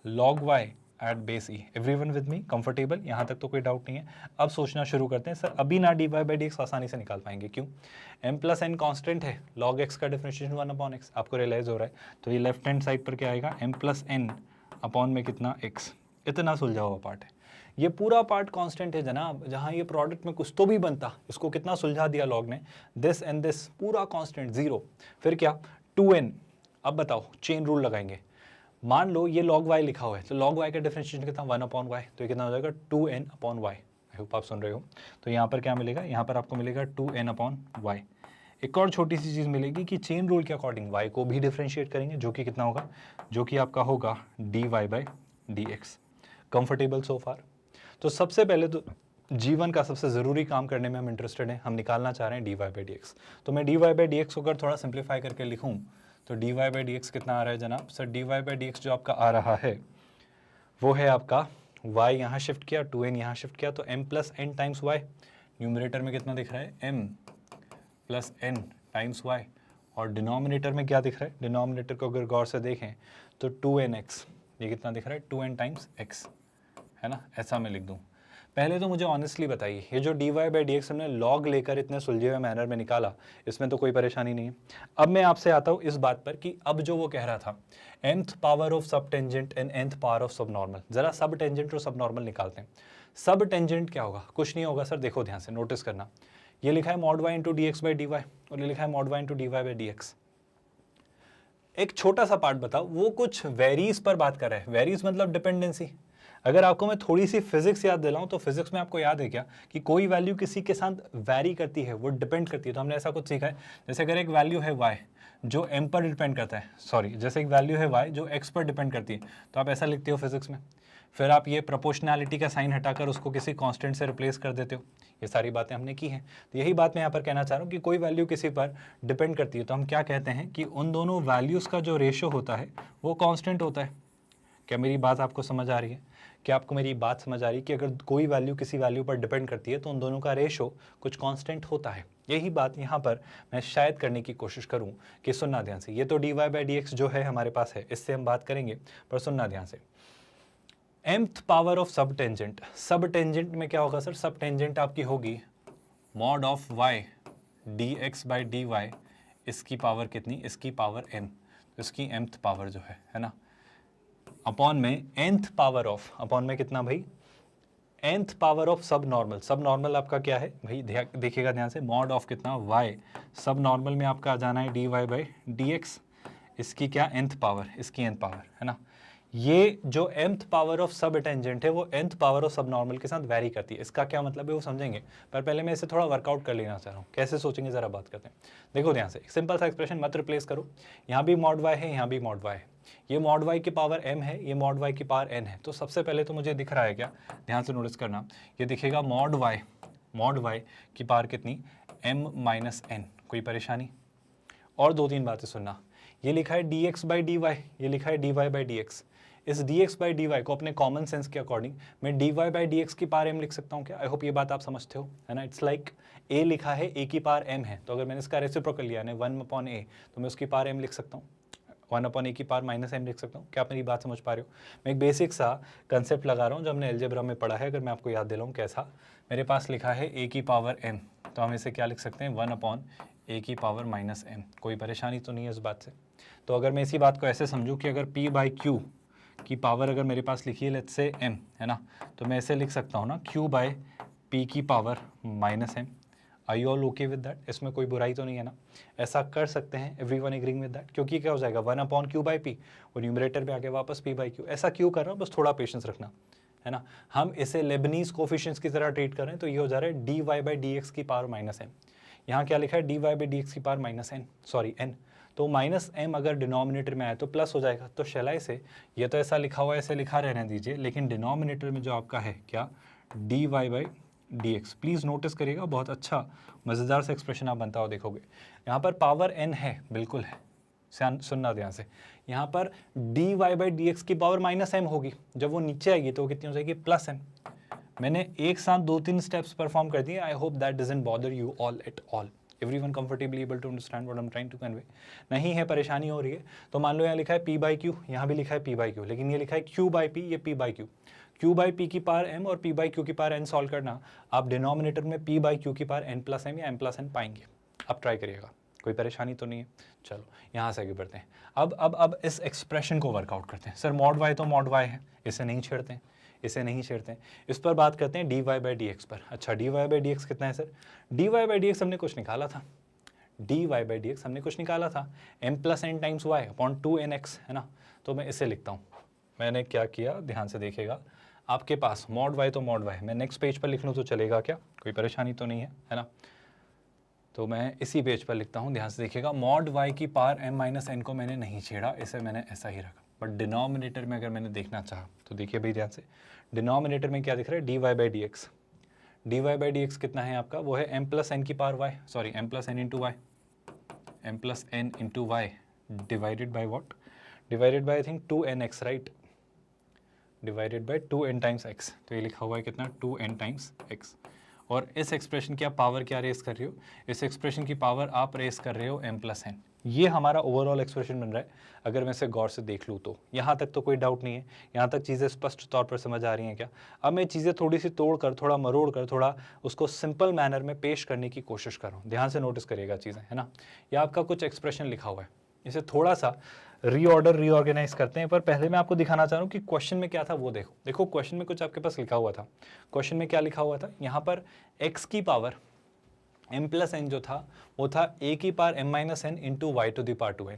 log y at base e. Everyone with me? Comfortable? यहाँ तक तो कोई डाउट नहीं है। अब सोचना शुरू करते हैं, सर अभी ना dy बाई डी एक्स आसानी से निकाल पाएंगे, क्यों? m+n कांस्टेंट है, log x का डिफरेंशिएशन 1/x, आपको रियलाइज हो रहा है। तो ये लेफ्ट हैंड साइड पर क्या आएगा? m+n अपॉन में कितना? x। इतना सुलझा हुआ पार्ट है। ये पूरा पार्ट कांस्टेंट है जनाब, जहाँ ये प्रोडक्ट में कुछ तो भी बनता, इसको कितना सुलझा दिया लॉग ने? दिस एंड दिस पूरा कांस्टेंट, जीरो। फिर क्या? 2n। अब बताओ, चेन रूल लगाएंगे। मान लो ये log y लिखा हुआ है, तो log y का डिफरेंशिएशन कितना? 1/y। तो ये कितना हो जाएगा? 2n/y। आई होप आप सुन रहे हो। तो यहाँ पर क्या मिलेगा? यहाँ पर आपको मिलेगा 2n/y। एक और छोटी सी चीज़ मिलेगी कि चेन रूल के अकॉर्डिंग y को भी डिफरेंशिएट करेंगे, जो कि कितना होगा? जो कि आपका होगा dy/dx। कंफर्टेबल सो फार? तो सबसे पहले तो जीवन का सबसे ज़रूरी काम करने में हम इंटरेस्टेड हैं, हम निकालना चाह रहे हैं dy/dx। तो मैं dy/dx को अगर थोड़ा सिंप्लीफाई करके लिखूं तो dy/dx कितना आ रहा है जनाब? सर dy/dx जो आपका आ रहा है वो है आपका y यहाँ शिफ्ट किया, 2n यहाँ शिफ्ट किया, तो m+n टाइम्स y। न्यूमरेटर में कितना दिख रहा है? m+n times y। और डिनोमिनेटर में क्या दिख रहा है? डिनोमिनेटर को अगर गौर से देखें तो 2nx। ये कितना दिख रहा है? 2n टाइम्स x, है ना? ऐसा मैं लिख दूँ। पहले तो मुझे ऑनेस्टली बताइए, ये जो dy/dx हमने लॉग लेकर इतने सुलझे हुए मैनर में निकाला, इसमें तो कोई परेशानी नहीं है। अब मैं आपसे आता हूँ इस बात पर कि अब जो वो कह रहा था, nth पावर ऑफ सब tangent and nth power of सब नॉर्मल, जरा सब टेंजेंट और सब नॉर्मल निकालते हैं। सब टेंजेंट क्या होगा? कुछ नहीं होगा सर, देखो ध्यान से नोटिस करना। ये लिखा है mod y इंटू dx/dy और ये लिखा है mod y इंटू dy/dx। एक छोटा सा पार्ट बताओ, वो कुछ वेरीज पर बात कर रहा है। वेरीज मतलब डिपेंडेंसी। अगर आपको मैं थोड़ी सी फिजिक्स याद दिलाऊं तो फिजिक्स में आपको याद है क्या कि कोई वैल्यू किसी के साथ वैरी करती है, वो डिपेंड करती है। तो हमने ऐसा कुछ सीखा है, जैसे अगर एक वैल्यू है y जो m पर डिपेंड करता है, सॉरी जैसे एक वैल्यू है y जो x पर डिपेंड करती है, तो आप ऐसा लिखते हो फिजिक्स में। फिर आप ये प्रोपोर्शनैलिटी का साइन हटाकर उसको किसी कांस्टेंट से रिप्लेस कर देते हो। ये सारी बातें हमने की हैं। तो यही बात मैं यहाँ पर कहना चाह रहा हूँ कि कोई वैल्यू किसी पर डिपेंड करती है तो हम क्या कहते हैं कि उन दोनों वैल्यूज़ का जो रेशो होता है वो कांस्टेंट होता है। क्या मेरी बात आपको समझ आ रही है? क्या आपको मेरी बात समझ आ रही है कि अगर कोई वैल्यू किसी वैल्यू पर डिपेंड करती है तो उन दोनों का रेशो कुछ कांस्टेंट होता है। यही बात यहाँ पर मैं शायद करने की कोशिश करूँ कि सुनना ध्यान से। ये तो dy/dx जो है हमारे पास है, इससे हम बात करेंगे, पर सुनना ध्यान से। mth पावर ऑफ सब टेंजेंट, सब टेंजेंट में क्या होगा सर? सब टेंजेंट आपकी होगी mod ऑफ y dx/dy, इसकी पावर कितनी? इसकी पावर m, इसकी mth पावर जो है ना, अपॉन में nth पावर ऑफ, अपॉन में कितना भाई? nth पावर ऑफ सब नॉर्मल। सब नॉर्मल आपका क्या है भाई? देखिएगा ध्यान से, मॉड ऑफ कितना? y। सब नॉर्मल में आपका आ जाना है dy/dx, इसकी क्या? nth पावर, इसकी nth पावर, है ना। ये जो mth पावर ऑफ सब टेंजेंट है वो nth पावर ऑफ सब नॉर्मल के साथ वैरी करती है। इसका क्या मतलब है वो समझेंगे, पर पहले मैं इसे थोड़ा वर्कआउट कर लेना चाह रहा हूँ। कैसे सोचेंगे जरा बात करते हैं। देखो ध्यान से, सिंपल सा एक्सप्रेशन मत रिप्लेस करो। यहाँ भी mod y है, यहाँ भी mod y है। ये mod y की पावर m है, ये mod y की पावर n है। तो सबसे पहले तो मुझे दिख रहा है क्या? ध्यान से नोटिस करना, ये दिखेगा mod y की पावर कितनी? m-n। कोई परेशानी? और दो तीन बातें सुनना। ये लिखा है dx/dy, ये लिखा है dy/dx। इस dx/dy को अपने कॉमन सेंस के अकॉर्डिंग मैं dy/dx की पावर m लिख सकता हूँ क्या? आई होप ये बात आप समझते हो, है ना। इट्स लाइक a लिखा है, a की पावर m है, तो अगर मैंने इसका रेसिप्रोकल लिया है 1/a, तो मैं उसकी पावर m लिख सकता हूँ, 1/a की पावर -m लिख सकता हूँ। क्या आप मेरी बात समझ पा रहे हो? मैं एक बेसिक सा कंसेप्ट लगा रहा हूँ जो हमने अलजेब्रा में पढ़ा है। अगर मैं आपको याद दिलाऊँ कैसा, मेरे पास लिखा है a की पावर m, तो हम इसे क्या लिख सकते हैं? 1/a की पावर -m। कोई परेशानी तो नहीं है इस बात से? तो अगर मैं इसी बात को ऐसे समझूँ कि अगर p/q की पावर अगर मेरे पास लिखी है लेट्स से m, है ना, तो मैं ऐसे लिख सकता हूँ ना, q/p की power -m I you all okay with that? इसमें कोई बुराई तो नहीं है ना? ऐसा कर सकते हैं, एवरीवन एग्रीइंग विद दैट? क्योंकि क्या हो जाएगा 1/q/p और न्यूमरेटर पे आके वापस p/q। ऐसा क्यों कर रहा हूँ? बस थोड़ा पेशेंस रखना, है ना। हम इसे लेबनीज कोफिशिएंट्स की तरह ट्रीट कर रहे हैं, तो ये हो जा रहा है dy/dx की पावर -m। यहाँ क्या लिखा है? dy/dx की पावर -n। तो -m अगर डिनोमिनेटर में आए तो प्लस हो जाएगा। तो शैलाई से ये तो ऐसा लिखा हुआ है, ऐसे लिखा रहने दीजिए, लेकिन डिनोमिनेटर में जो आपका है क्या, dy/dx। प्लीज़ नोटिस करिएगा, बहुत अच्छा मज़ेदार से एक्सप्रेशन आप बनता हो देखोगे। यहाँ पर पावर n है, बिल्कुल है, सुनना ध्यान से। यहाँ पर dy/dx की पावर -m होगी, जब वो नीचे आएगी तो वो कितनी हो जाएगी? +m। मैंने एक साथ 2-3 स्टेप्स परफॉर्म कर दिए। I hope that doesn't bother you all at all. Everyone comfortably able to understand what I am trying to convey? नहीं है, परेशानी हो रही है तो मान लो यहाँ लिखा है p/q, यहाँ भी लिखा है p/q, लेकिन ये लिखा है q/p, ये p/q। q/p की पावर m और p/q की पावर n सॉल्व करना, आप डिनोमिनेटर में p/q की पावर n + m या m + n पाएंगे। अब ट्राई करिएगा, कोई परेशानी तो नहीं है? चलो यहाँ से आगे बढ़ते हैं। अब इस एक्सप्रेशन को वर्कआउट करते हैं। सर mod y तो mod y है, इसे नहीं छेड़ते हैं, इसे नहीं छेड़ते हैं। इस पर बात करते हैं dy/dx पर। अच्छा, dy/dx कितना है सर? dy/dx हमने कुछ निकाला था, dy/dx हमने कुछ निकाला था, m + n times y upon 2nx, है ना। तो मैं इसे लिखता हूँ। मैंने क्या किया, ध्यान से देखिएगा। आपके पास mod y तो mod y, मैं नेक्स्ट पेज पर लिख लूँ तो चलेगा क्या? कोई परेशानी तो नहीं है ना? तो मैं इसी पेज पर लिखता हूँ, ध्यान से देखिएगा। mod y की पावर m - n को मैंने नहीं छेड़ा, इसे मैंने ऐसा ही रखा। बट डिनोमिनेटर में अगर मैंने देखना चाहा तो देखिए भाई ध्यान से, डिनोमिनेटर में क्या दिख रहा है? dy/dx। dy/dx कितना है आपका? वो है m + n की power y, sorry m + n × y, m + n × y divided by what? Divided by I think 2nx, right? Divided by 2n times x। तो ये लिखा हुआ है कितना? 2n times x। और इस एक्सप्रेशन की आप पावर क्या रेस कर रहे हो? इस एक्सप्रेशन की पावर आप रेस कर रहे हो m + n। ये हमारा ओवरऑल एक्सप्रेशन बन रहा है। अगर मैं इसे गौर से देख लूँ तो यहाँ तक तो कोई डाउट नहीं है, यहाँ तक चीज़ें स्पष्ट तौर पर समझ आ रही हैं क्या? अब मैं चीज़ें थोड़ी सी तोड़ कर, थोड़ा मरोड़ कर, थोड़ा उसको सिंपल मैनर में पेश करने की कोशिश कर रहा हूँ। ध्यान से नोटिस करिएगा चीज़ें, है ना। यह आपका कुछ एक्सप्रेशन लिखा हुआ है, इसे थोड़ा सा रीऑर्गेनाइज करते हैं। पर पहले मैं आपको दिखाना चाह रहा हूँ कि क्वेश्चन में क्या था वो देखो। देखो क्वेश्चन में कुछ आपके पास लिखा हुआ था। क्वेश्चन में क्या लिखा हुआ था? यहाँ पर x की पावर m + n जो था वो था a की power m - n × y⁴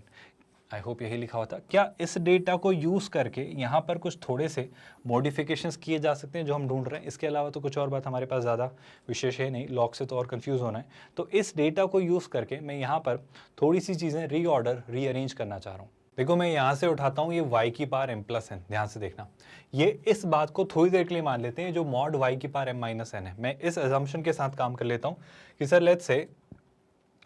I hope यही लिखा हुआ था। क्या इस डेटा को यूज़ करके यहाँ पर कुछ थोड़े से मॉडिफिकेशंस किए जा सकते हैं जो हम ढूंढ रहे हैं? इसके अलावा तो कुछ और बात हमारे पास ज़्यादा विशेष है नहीं, लॉग से तो और कंफ्यूज होना है। तो इस डेटा को यूज़ करके मैं यहाँ पर थोड़ी सी चीज़ें रीअरेंज करना चाह रहा हूँ। देखो मैं यहाँ से उठाता हूँ ये y की पावर m + n, ध्यान से देखना। ये इस बात को थोड़ी देर के लिए मान लेते हैं, जो mod y की पावर m - n है। मैं इस अजम्पशन के साथ काम कर लेता हूँ कि सर लेट्स से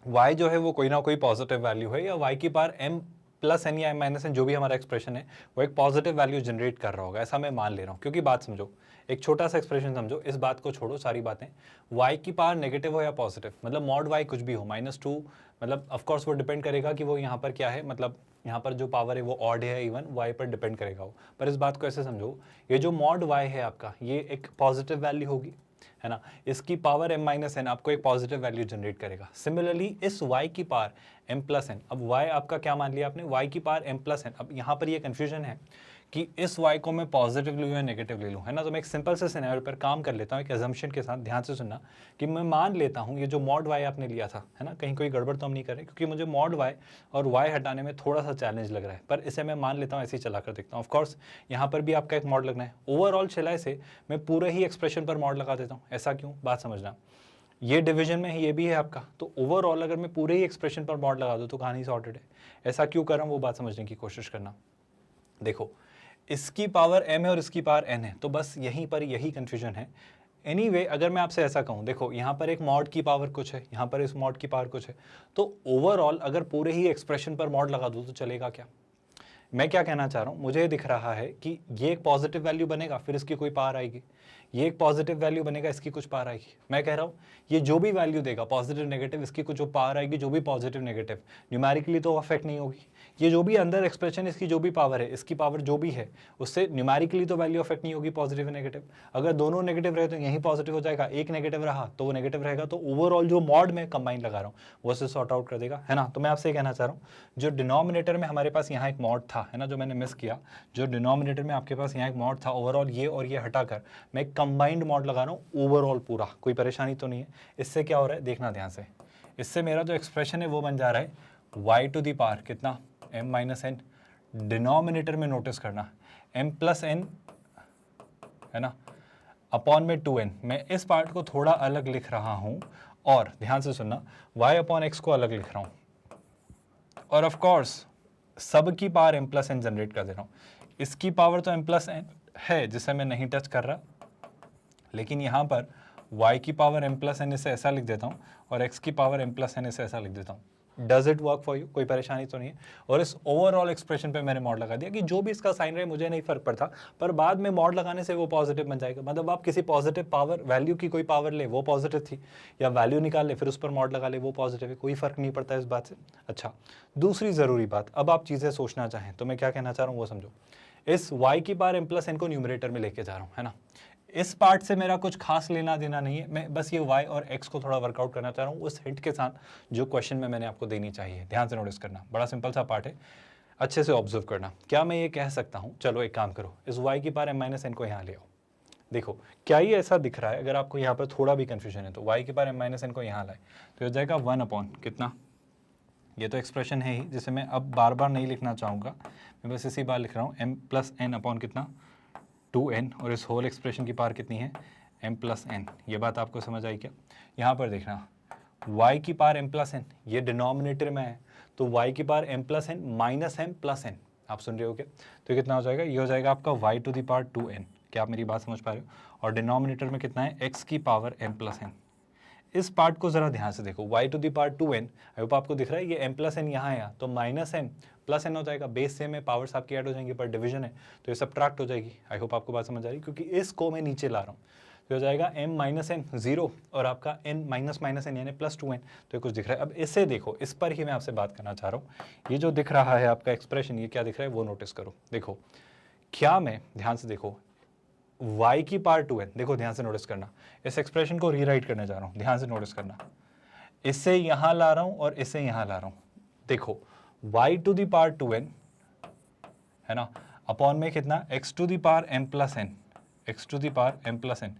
y जो है वो कोई ना कोई पॉजिटिव वैल्यू है, या y की पावर m + n या m - n जो भी हमारा एक्सप्रेशन है वो एक पॉजिटिव वैल्यू जनरेट कर रहा होगा, ऐसा मैं मान ले रहा हूँ। क्योंकि बात समझो, एक छोटा सा एक्सप्रेशन समझो, इस बात को छोड़ो सारी बातें। y की पावर नेगेटिव हो या पॉजिटिव, मतलब mod y कुछ भी हो, -2, मतलब ऑफकोर्स वो डिपेंड करेगा कि वो यहाँ पर क्या है, मतलब यहाँ पर जो पावर है वो ऑड है इवन, y पर डिपेंड करेगा वो। पर इस बात को ऐसे समझो, ये जो mod y है आपका, ये एक पॉजिटिव वैल्यू होगी, है ना। इसकी पावर m - n आपको एक पॉजिटिव वैल्यू जनरेट करेगा। सिमिलरली इस y की पावर m + n, अब y आपका क्या मान लिया आपने? y की पावर m + n। अब यहाँ पर ये कन्फ्यूजन है कि इस y को मैं पॉजिटिव लूँ या नेगेटिव ले लूँ, है ना। तो मैं एक सिंपल से सिनेरियो पर काम कर लेता हूँ, एक अजम्पशन के साथ। ध्यान से सुनना कि मैं मान लेता हूँ ये जो mod y आपने लिया था, है ना, कहीं कोई गड़बड़ तो हम नहीं कर रहे, क्योंकि मुझे mod y और y हटाने में थोड़ा सा चैलेंज लग रहा है। पर इसे मैं मान लेता हूँ, ऐसे ही चला कर देखता हूँ। ऑफकोर्स यहाँ पर भी आपका एक मॉड लगना है। ओवरऑल चलाए से मैं पूरे ही एक्सप्रेशन पर मॉड लगा देता हूँ। ऐसा क्यों? बात समझना। ये डिवीजन में ये भी है आपका, तो ओवरऑल अगर मैं पूरे ही एक्सप्रेशन पर मॉड लगा दूँ तो कहानी सॉर्टेड है। ऐसा क्यों कर रहा हूँ वो बात समझने की कोशिश करना। देखो इसकी पावर m है और इसकी पावर n है, तो बस यहीं पर यही कन्फ्यूजन है। एनीवे अगर मैं आपसे ऐसा कहूँ, देखो यहाँ पर एक मॉड की पावर कुछ है, यहाँ पर इस मॉड की पावर कुछ है, तो ओवरऑल अगर पूरे ही एक्सप्रेशन पर मॉड लगा दूँ तो चलेगा क्या? मैं क्या कहना चाह रहा हूँ, मुझे दिख रहा है कि ये एक पॉजिटिव वैल्यू बनेगा, फिर इसकी कोई पावर आएगी, ये एक पॉजिटिव वैल्यू बनेगा, इसकी कुछ पावर आएगी। मैं कह रहा हूँ ये जो भी वैल्यू देगा पॉजिटिव नेगेटिव, इसकी कुछ जो पावर आएगी, जो भी पॉजिटिव नेगेटिव, न्यूमेरिकली तो अफेक्ट नहीं होगी। ये जो भी अंदर एक्सप्रेशन, इसकी जो भी पावर है, इसकी पावर जो भी है, उससे न्यूमेरिकली तो वैल्यू अफेक्ट नहीं होगी पॉजिटिव नेगेटिव। अगर दोनों नेगेटिव रहे तो यही पॉजिटिव हो जाएगा, एक नेगेटिव रहा तो वो नेगेटिव रहेगा। तो ओवरऑल जो मॉड में कंबाइन लगा रहा हूँ वो से सॉर्ट आउट कर देगा, है ना। तो मैं आपसे कहना चाह रहा हूँ जो डिनोमिनेटर में हमारे पास यहाँ एक मॉड था, है ना, जो मैंने मिस किया, जो डिनोमिनेटर में आपके पास यहाँ एक मॉड था, ओवरऑल ये और ये हटाकर मैं एक कंबाइंड मॉड लगा रहा हूँ ओवरऑल पूरा, कोई परेशानी तो नहीं है। इससे क्या हो रहा है देखना ध्यान से, इससे मेरा जो एक्सप्रेशन है वो बन जा रहा है y टू दी पावर कितना m माइनस एन, डिनोमिनेटर में नोटिस करना m प्लस एन है ना अपॉन में 2n। मैं इस पार्ट को थोड़ा अलग लिख रहा हूँ और ध्यान से सुनना y अपॉन x को अलग लिख रहा हूँ और ऑफ कोर्स सब की power m plus n generate कर दे रहा हूँ। इसकी पावर तो m प्लस एन है जिसे मैं नहीं टच कर रहा, लेकिन यहाँ पर y की पावर m प्लस एन इसे ऐसा लिख देता हूँ और x की पावर m प्लस एन इसे ऐसा लिख देता हूँ। Does it work for you, कोई परेशानी तो नहीं है। और इस ओवरऑल एक्सप्रेशन पे मैंने मॉड लगा दिया कि जो भी इसका साइन रहे मुझे नहीं फर्क पड़ता, पर बाद में मॉड लगाने से वो पॉजिटिव बन जाएगा। मतलब आप किसी पॉजिटिव पावर वैल्यू की कोई पावर ले वो पॉजिटिव थी, या वैल्यू निकाल ले फिर उस पर मॉड लगा ले वो पॉजिटिव है, कोई फर्क नहीं पड़ता इस बात से। अच्छा, दूसरी ज़रूरी बात, अब आप चीज़ें सोचना चाहें तो मैं क्या कहना चाह रहा हूँ वो समझो। इस y की पावर m प्लस एन को न्यूमरेटर में लेके जा रहा हूँ, है ना। इस पार्ट से मेरा कुछ खास लेना देना नहीं है, मैं बस ये y और x को थोड़ा वर्कआउट करना चाह रहा हूँ उस हिंट के साथ जो क्वेश्चन में मैंने आपको देनी चाहिए। ध्यान से नोटिस करना, बड़ा सिंपल सा पार्ट है, अच्छे से ऑब्जर्व करना। क्या मैं ये कह सकता हूँ, चलो एक काम करो, इस y की पावर m माइनस एन को यहाँ ले आओ। देखो क्या ये ऐसा दिख रहा है, अगर आपको यहाँ पर थोड़ा भी कन्फ्यूजन है तो y की पावर m माइनस एन को यहाँ लाए तो हो जाएगा 1 अपॉन कितना, ये तो एक्सप्रेशन है ही जिसे मैं अब बार बार नहीं लिखना चाहूँगा, मैं बस इसी बार लिख रहा हूँ m प्लस एन अपॉन कितना 2n, और इस होल एक्सप्रेशन की पावर कितनी है m प्लस एन। ये बात आपको समझ आई क्या। यहाँ पर देखना y की पावर m प्लस एन, ये डिनोमिनेटर में है तो y की power m plus n minus m plus n, आप सुन रहे हो क्या। तो कितना हो जाएगा, ये हो जाएगा आपका y to the power 2n। क्या आप मेरी बात समझ पा रहे हो। और डिनोमिनेटर में कितना है x की पावर m प्लस एन। इस पार्ट को जरा ध्यान से देखो, y to the power 2n, I hope आपको दिख रहा है, ये m प्लस एन यहाँ है तो माइनस m प्लस एन हो जाएगा, बेस सेम है, पावर्स आपकी ऐड हो जाएंगी पर डिवीजन है तो ये सब्ट्रैक्ट हो जाएगी। आई होप आपको बात समझ आ रही है, क्योंकि इसको मैं नीचे ला रहा हूँ तो हो जाएगा m माइनस एन 0 और आपका n माइनस माइनस एन यानी प्लस 2n, तो ये कुछ दिख रहा है। अब इससे देखो, इस पर ही मैं आपसे बात करना चाह रहा हूँ, ये जो दिख रहा है आपका एक्सप्रेशन, ये क्या दिख रहा है वो नोटिस करो। देखो क्या मैं, ध्यान से देखो, y की पावर 2n, देखो ध्यान से नोटिस करना, इस एक्सप्रेशन को रीराइट करने जा रहा हूँ, ध्यान से नोटिस करना, इससे यहाँ ला रहा हूँ और इससे यहाँ ला रहा हूँ। देखो y to the power 2n है ना अपॉन में कितना x to the power m plus n, x to the power m plus n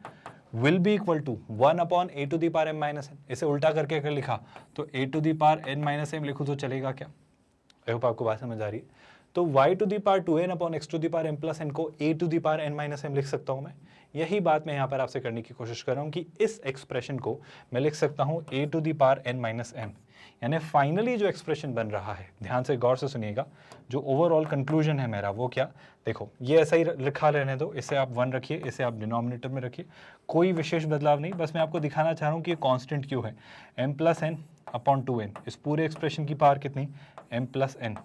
will be equal to 1 upon a to the power m minus n. इसे उल्टा करके अगर लिखा तो a to the power n minus m लिखूँ तो चलेगा क्या। आई होप आपको बात समझ आ रही है। तो y to the power 2n upon x to the power m plus n को a to the power n minus m लिख सकता हूँ मैं। यही बात मैं यहाँ पर आपसे करने की कोशिश कर रहा हूँ कि इस एक्सप्रेशन को मैं लिख सकता हूँ a to the power n minus m, यानी फाइनली जो एक्सप्रेशन बन रहा है, ध्यान से गौर से सुनिएगा, जो ओवरऑल कंक्लूजन है मेरा वो क्या, देखो ये ऐसा ही लिखा रहने दो, इसे आप 1 रखिए, इसे आप डिनोमिनेटर में रखिए, कोई विशेष बदलाव नहीं, बस मैं आपको दिखाना चाह रहा हूँ कि ये कांस्टेंट क्यों है। m plus N upon 2n, इस पूरे एक्सप्रेशन की पावर कितनी m प्लस एन,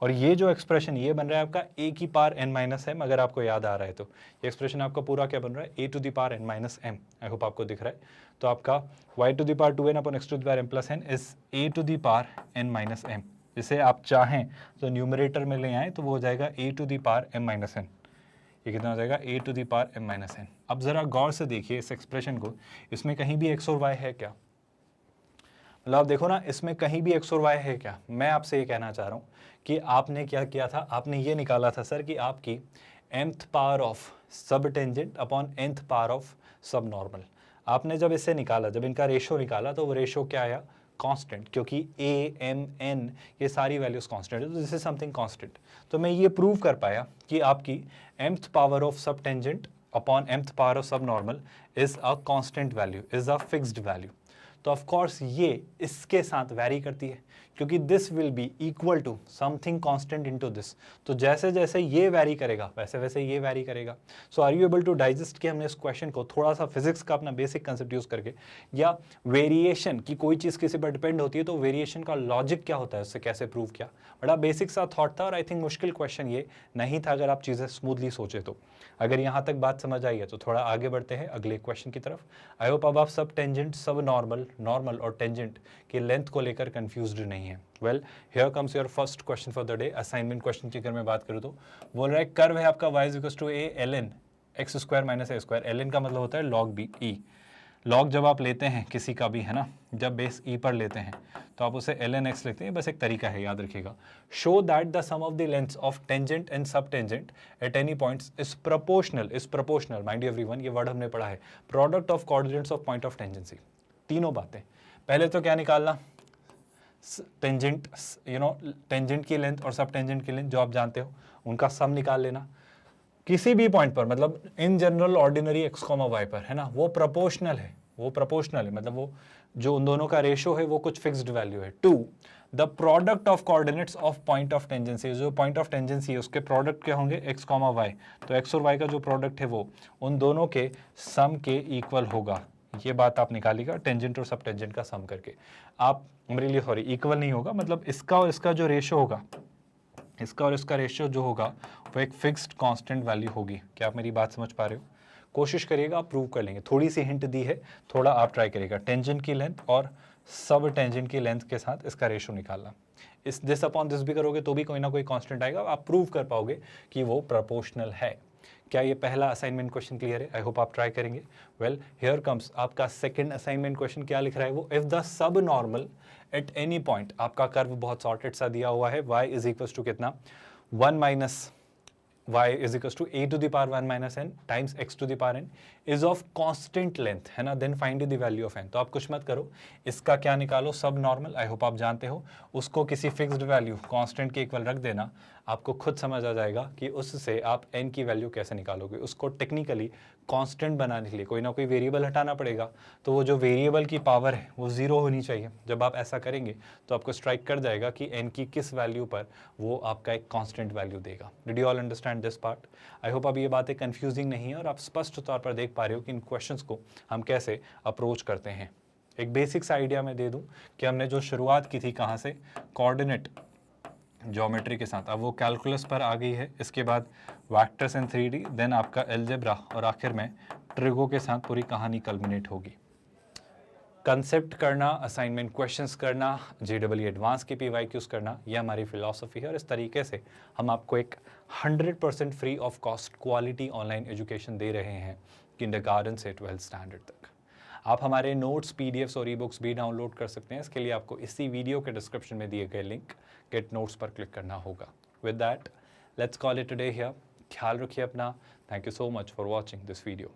और ये जो एक्सप्रेशन ये बन रहा है आपका a की पावर n माइनस m, अगर आपको याद आ रहा है तो ये एक्सप्रेशन आपका पूरा क्या बन रहा है a to the power n minus m। I hope आपको दिख रहा है। तो आपका y to the power 2n upon x to the power m plus n is a to the power n minus m। जिसे आप चाहें तो न्यूमरेटर में ले आएँ तो वो हो जाएगा a to the power m minus n। ये कितना हो जाएगा a to the power m minus n। अब ज़रा गौर से देखिए इस एक्सप्रेशन को, इसमें कहीं भी x और y है क्या, मतलब आप देखो ना इसमें कहीं भी x और y है क्या। मैं आपसे ये कहना चाह रहा हूँ कि आपने क्या किया था, आपने ये निकाला था सर कि आपकी mth power of subtangent upon nth power of सब नॉर्मल। आपने जब इसे निकाला, जब इनका रेशो निकाला तो वो रेशो क्या आया, कांस्टेंट, क्योंकि a m n ये सारी वैल्यूज कांस्टेंट है तो दिस इज समथिंग कांस्टेंट। तो मैं ये प्रूव कर पाया कि आपकी mth power of subtangent upon mth power of सब normal is a constant value, is a fixed value. तो ऑफ कोर्स ये इसके साथ वैरी करती है, क्योंकि this will be equal to something constant into this. तो जैसे जैसे ये वैरी करेगा वैसे वैसे ये वैरी करेगा। So are you able to digest कि हमने इस क्वेश्चन को थोड़ा सा फिजिक्स का अपना बेसिक कंसेप्ट यूज करके, या वेरिएशन की कोई चीज़ किसी पर डिपेंड होती है तो वेरिएशन का लॉजिक क्या होता है उससे कैसे प्रूव किया। बड़ा बेसिक सा थॉट था और आई थिंक मुश्किल क्वेश्चन ये नहीं था अगर आप चीज़ें स्मूथली सोचे तो। अगर यहाँ तक बात समझ आई है तो थोड़ा आगे बढ़ते हैं अगले क्वेश्चन की तरफ। आई होप अब आप सब टेंजेंट, सब नॉर्मल और टेंजेंट की लेंथ को लेकर कंफ्यूज्ड नहीं है। Well here comes your first question for the day. Assignment question की अगर मैं बात करूँ तो बोल रहा है कर्व है आपका y equals to a ln x square minus a square. ln का मतलब होता है log b e। लॉग जब आप लेते हैं किसी का भी, है ना, जब बेस ई पर लेते हैं तो आप उसे ln x लिखते हैं, बस एक तरीका है, याद रखिएगा. Show that the sum of the lengths of tangent and subtangent at any points is proportional, mind you everyone, ये वर्ड हमने पढ़ा है, product of coordinates of point of tangency. तीनों बातें. पहले तो क्या निकालना, टेंजेंट, टेंजेंट की लेंथ और सब टेंजेंट की लेंथ जो आप जानते हो उनका सम निकाल लेना. किसी भी पॉइंट पर, मतलब in general ordinary x comma y पर, है ना, वो प्रोपोर्शनल है, मतलब वो जो उन दोनों का रेशो है वो कुछ फिक्स्ड वैल्यू है. 2, the product of coordinates of point of tangency, जो पॉइंट ऑफ टेंजेंसी है उसके प्रोडक्ट क्या होंगे, एक्स कॉमा वाई, तो एक्स और वाई का जो प्रोडक्ट है वो उन दोनों के सम के इक्वल होगा. ये बात आप निकालिएगा, टेंजेंट और सब टेंजेंट का सम करके. आप मेरे लिए सॉरी, इक्वल नहीं होगा, मतलब इसका और इसका जो रेशो होगा, इसका और इसका रेशियो जो होगा वो एक फिक्स्ड कांस्टेंट वैल्यू होगी. क्या आप मेरी बात समझ पा रहे हो? कोशिश करिएगा, आप प्रूव कर लेंगे. थोड़ी सी हिंट दी है, थोड़ा आप ट्राई करिएगा. टेंजेंट की लेंथ और सब टेंजेंट की लेंथ के साथ इसका रेशियो निकालना. इस दिस अपॉन दिस भी करोगे तो भी कोई ना कोई कांस्टेंट आएगा, आप प्रूव कर पाओगे कि वो प्रोपोर्शनल है. क्या ये पहला असाइनमेंट क्वेश्चन क्लियर है? आई होप आप ट्राई करेंगे. वेल, हियर कम्स आपका सेकंड असाइनमेंट क्वेश्चन. क्या लिख रहा है वो? If the sub normal at any point, आपका कर्व बहुत सॉर्टेड सा दिया हुआ है, y इज इक्वल टू कितना, 1 minus y is equal to a to the power 1 minus n times x to the power n is of constant length, है ना, then find the value of n. तो आप कुछ मत करो, इसका क्या निकालो, सब नॉर्मल, आई होप आप जानते हो, उसको किसी फिक्स्ड वैल्यू कांस्टेंट के इक्वल रख देना. आपको खुद समझ आ जाएगा कि उससे आप n की वैल्यू कैसे निकालोगे. उसको टेक्निकली कांस्टेंट बनाने के लिए कोई ना कोई वेरिएबल हटाना पड़ेगा, तो वो जो वेरिएबल की पावर है वो 0 होनी चाहिए. जब आप ऐसा करेंगे तो आपको स्ट्राइक कर जाएगा कि n की किस वैल्यू पर वो आपका एक कांस्टेंट वैल्यू देगा. Did you all understand this part? I hope अब ये बातें कंफ्यूजिंग नहीं है और आप स्पष्ट तौर पर देख पा रहे हो कि इन क्वेश्चंस को हम कैसे अप्रोच करते हैं. एक बेसिक सा आइडिया मैं दे दूं कि हमने जो शुरुआत की थी कहाँ से, कोऑर्डिनेट ज्योमेट्री के साथ, अब वो कैलकुलस पर आ गई है. इसके बाद वेक्टर्स एंड 3D, देन आपका अलजेब्रा और आखिर में ट्रिगो के साथ पूरी कहानी कल्मिनेट होगी. कंसेप्ट करना, असाइनमेंट क्वेश्चंस करना, JEE एडवांस के PYQs करना, ये हमारी फिलॉसफी है. और इस तरीके से हम आपको एक 100% free of cost quality online education दे रहे हैं किंडरगार्टन से 12th स्टैंडर्ड तक. आप हमारे नोट्स, PDFs और ई-बुक्स भी डाउनलोड कर सकते हैं. इसके लिए आपको इसी वीडियो के डिस्क्रिप्शन में दिए गए लिंक गेट नोट्स पर क्लिक करना होगा. With that, let's call it today here. ख्याल रखिए अपना. Thank you so much for watching this video.